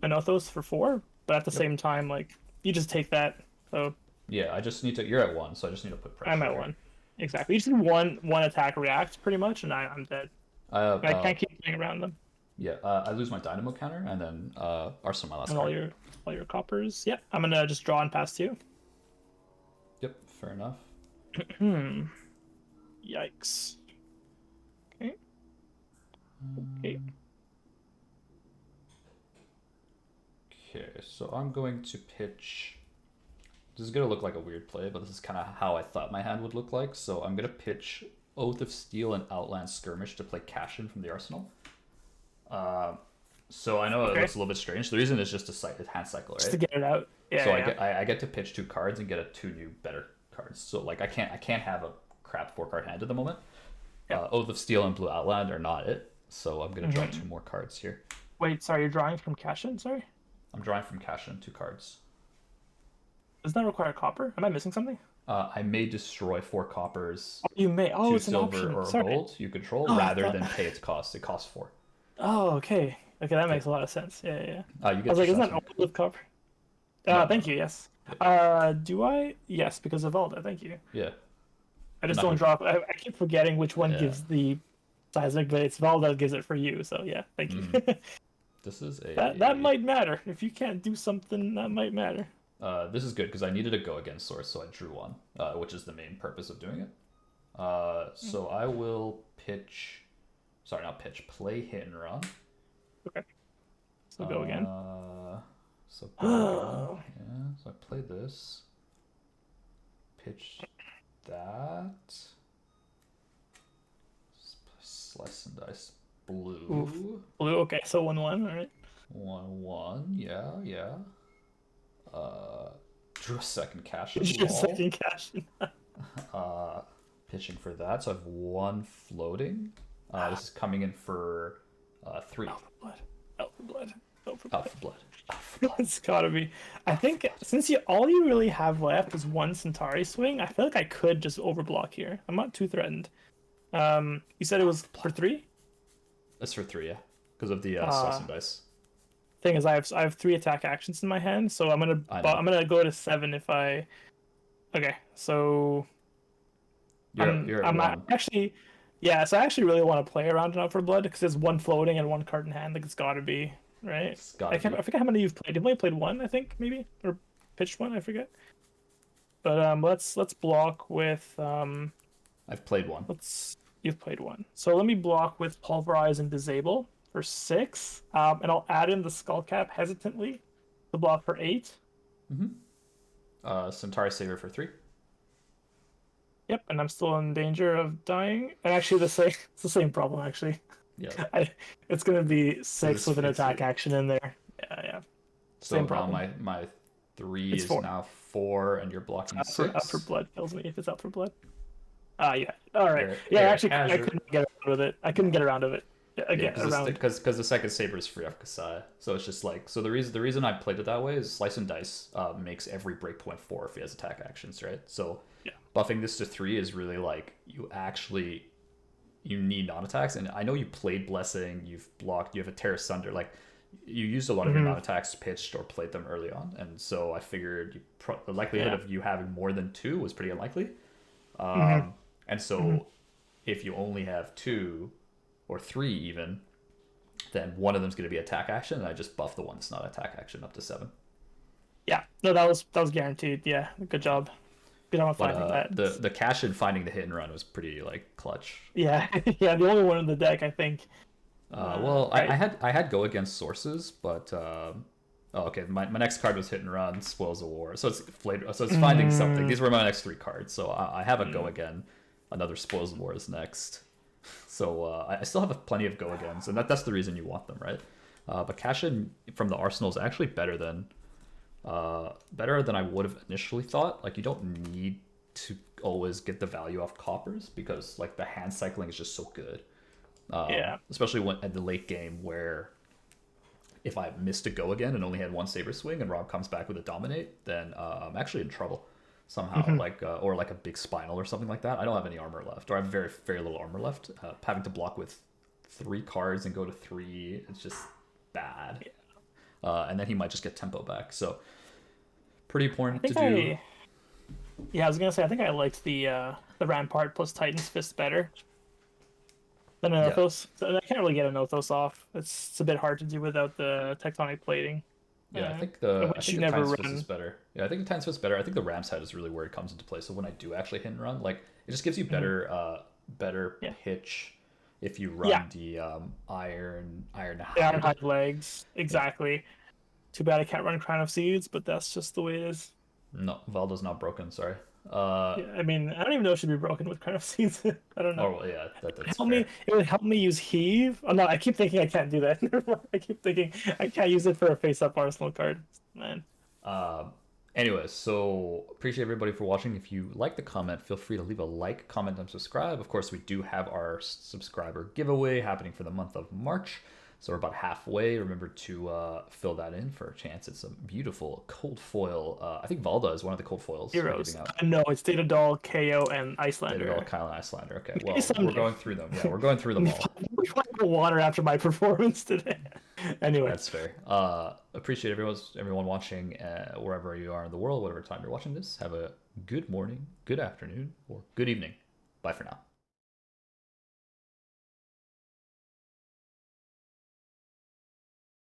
Anothos for 4. But at the same time, like, you just take that. So yeah, I just need to. You're at 1, so I just need to put pressure. I'm at 1. Exactly. You just need one attack react pretty much, and I'm dead. I can't keep playing around them. Yeah, I lose my dynamo counter, and then Arsenal my last And card. all your coppers. Yep. I'm gonna just draw and pass to you. Yep, fair enough. Yikes. Okay. Okay. Okay, so I'm going to pitch. This is gonna look like a weird play, but this is kind of how I thought my hand would look like. So I'm gonna pitch Oath of Steel and Outland Skirmish to play cash in from the arsenal. So I know it looks a little bit strange. The reason is just a hand cycle, right? Just to get it out. Yeah. So yeah. I get to pitch 2 cards and get 2 new better cards. So like I can't have a crap 4-card hand at the moment. Yeah. Oath of Steel and Blue Outland are not it. So I'm gonna draw 2 more cards here. Wait, sorry, you're drawing from cash in? Sorry. I'm drawing from cash in 2 cards. Does that require copper? Am I missing something? I may destroy 4 coppers. You may. 2 it's an silver option. or Sorry. gold you control rather than pay its cost. It costs 4. Oh, okay. Okay, that makes a lot of sense. Yeah. You get I was like, isn't that one. open with copper? No, thank you. Yes. Do I? Yes, because of Valda. Thank you. Yeah. I just don't draw. I keep forgetting which one Yeah. gives the seismic, but it's Valda that gives it for you. So yeah, thank you. This is a that might matter. If you can't do something, that might matter. This is good because I needed a go against source, so I drew 1, which is the main purpose of doing it. So I will pitch. Sorry, not pitch. Play hit and run. Okay. So go again. So go again. Yeah. So I play this. Pitch that. Slice and dice. Blue. Oof. Blue. Okay. So 1/1. All right. 1/1. Yeah. Drew a second cash. Drew a second cash. Pitching for that, so I have 1 floating. This is coming in for 3. Alpha blood. Alpha blood. Alpha blood. It's gotta be. I think since all you really have left is 1 Centauri swing, I feel like I could just overblock here. I'm not too threatened. You said it was for 3? That's for 3, yeah, because of the slice and dice. Thing is, I have 3 attack actions in my hand, so I'm gonna go to 7 if I. Okay, so. You're at 1. Actually. Yeah, so I actually really want to play around enough for blood because there's 1 floating and 1 card in hand. Like it's got to be right. I forget how many you've played. You've only played 1, I think, maybe, or pitched 1. I forget. But let's block with. I've played 1. You've played 1. So let me block with Pulverize and Disable for 6, and I'll add in the Skull Cap hesitantly to block for 8. Centauri Saber for 3. Yep, and I'm still in danger of dying. And actually, it's the same problem actually. Yeah. It's gonna be 6 with an attack action in there. Yeah. Same problem. My 3 is 4. Now 4, and you're blocking 6. Up for blood kills me if it's up for blood. Yeah. All right. Yeah, actually, I couldn't get around with it. Yeah, again around. because the second saber is free off Kassai, so it's just like, so the reason I played it that way is slice and dice makes every breakpoint 4 if he has attack actions, right? So Yeah. buffing this to 3 is really like you need non-attacks, and I know you played blessing, you've blocked, you have a tear asunder, like you used a lot of your Hmm. non-attacks pitched or played them early on, and so I figured the likelihood Yeah. of you having more than 2 was pretty unlikely. Hmm. And Hmm. so if you only have 2 or 3 even, then one of them's going to be attack action, and I just buff the one that's not attack action up to 7. Yeah. No, that was guaranteed. Yeah. Good job. Good job on But finding that. the cash in finding the hit and run was pretty like clutch. Yeah. Yeah. The only one in the deck, I think. Well, I Right. had I had go against sources, but oh, okay. My next card was hit and run, spoils of war. So it's so it's finding something. Mm, These were my next 3 cards. So I have a go mm. again. Another spoils of war is next. So I still have plenty of go agains, and that's the reason you want them, right? But cash in from the arsenal is actually better than I would have initially thought. Like you don't need to always get the value off coppers because like the hand cycling is just so good. Yeah. Especially when at the late game where if I missed a go again and only had one saber swing and Rob comes back with a dominate, then I'm actually in trouble somehow. Hmm. Like or like a big spinal or something like that. I don't have any armor left, or I have very little armor left. Having to block with 3 cards and go to 3, it's just bad. And then he might just get tempo back. So pretty I important to think do. I. Yeah, I was gonna say I think I liked the Rampart plus Titan's Fist better than an Yeah, Othos. So I can't really get an Othos off. It's a bit hard to do without the tectonic plating, yeah. I uh, think the I which think you the never Titan's Fist is run. better. Yeah, I think the Titan's Fist is better. I think the Ram's Head is really where it comes into play. So when I do actually hit and run, like it just gives you Mhm. better Yeah, pitch if you yeah, run the iron the hide. Ironhide legs Yeah. exactly. Too bad I can't run Crown of Seeds, but that's just the way it is. No, Valda's not broken. Sorry. Yeah, I mean, I don't even know it should be broken with Crown of Seeds. I don't know. Or well, yeah, that's Help me. fair. It would help me use Heave. Oh no, I keep thinking I can't do that. Never mind. I keep thinking I can't use it for a face-up Arsenal card. Man. Um, Anyways, so appreciate everybody for watching. If you like the comment, feel free to leave a like, comment, and subscribe. Of course, we do have our subscriber giveaway happening for the month of March. So we're about halfway. Remember to fill that in for a chance. It's a beautiful cold foil. I think Valda is one of the cold foils we're Heroes. giving out. No, it's Data Doll, KO, and Daredevil, Icelander. Kyle, and Icelander. Okay, Maybe well, we're someday. going through them. Yeah, we're going through them all. We want water after my performance today. Anyway, That's fair. Appreciate everyone watching wherever you are in the world, whatever time you're watching this. Have a good morning, good afternoon, or good evening. Bye for now.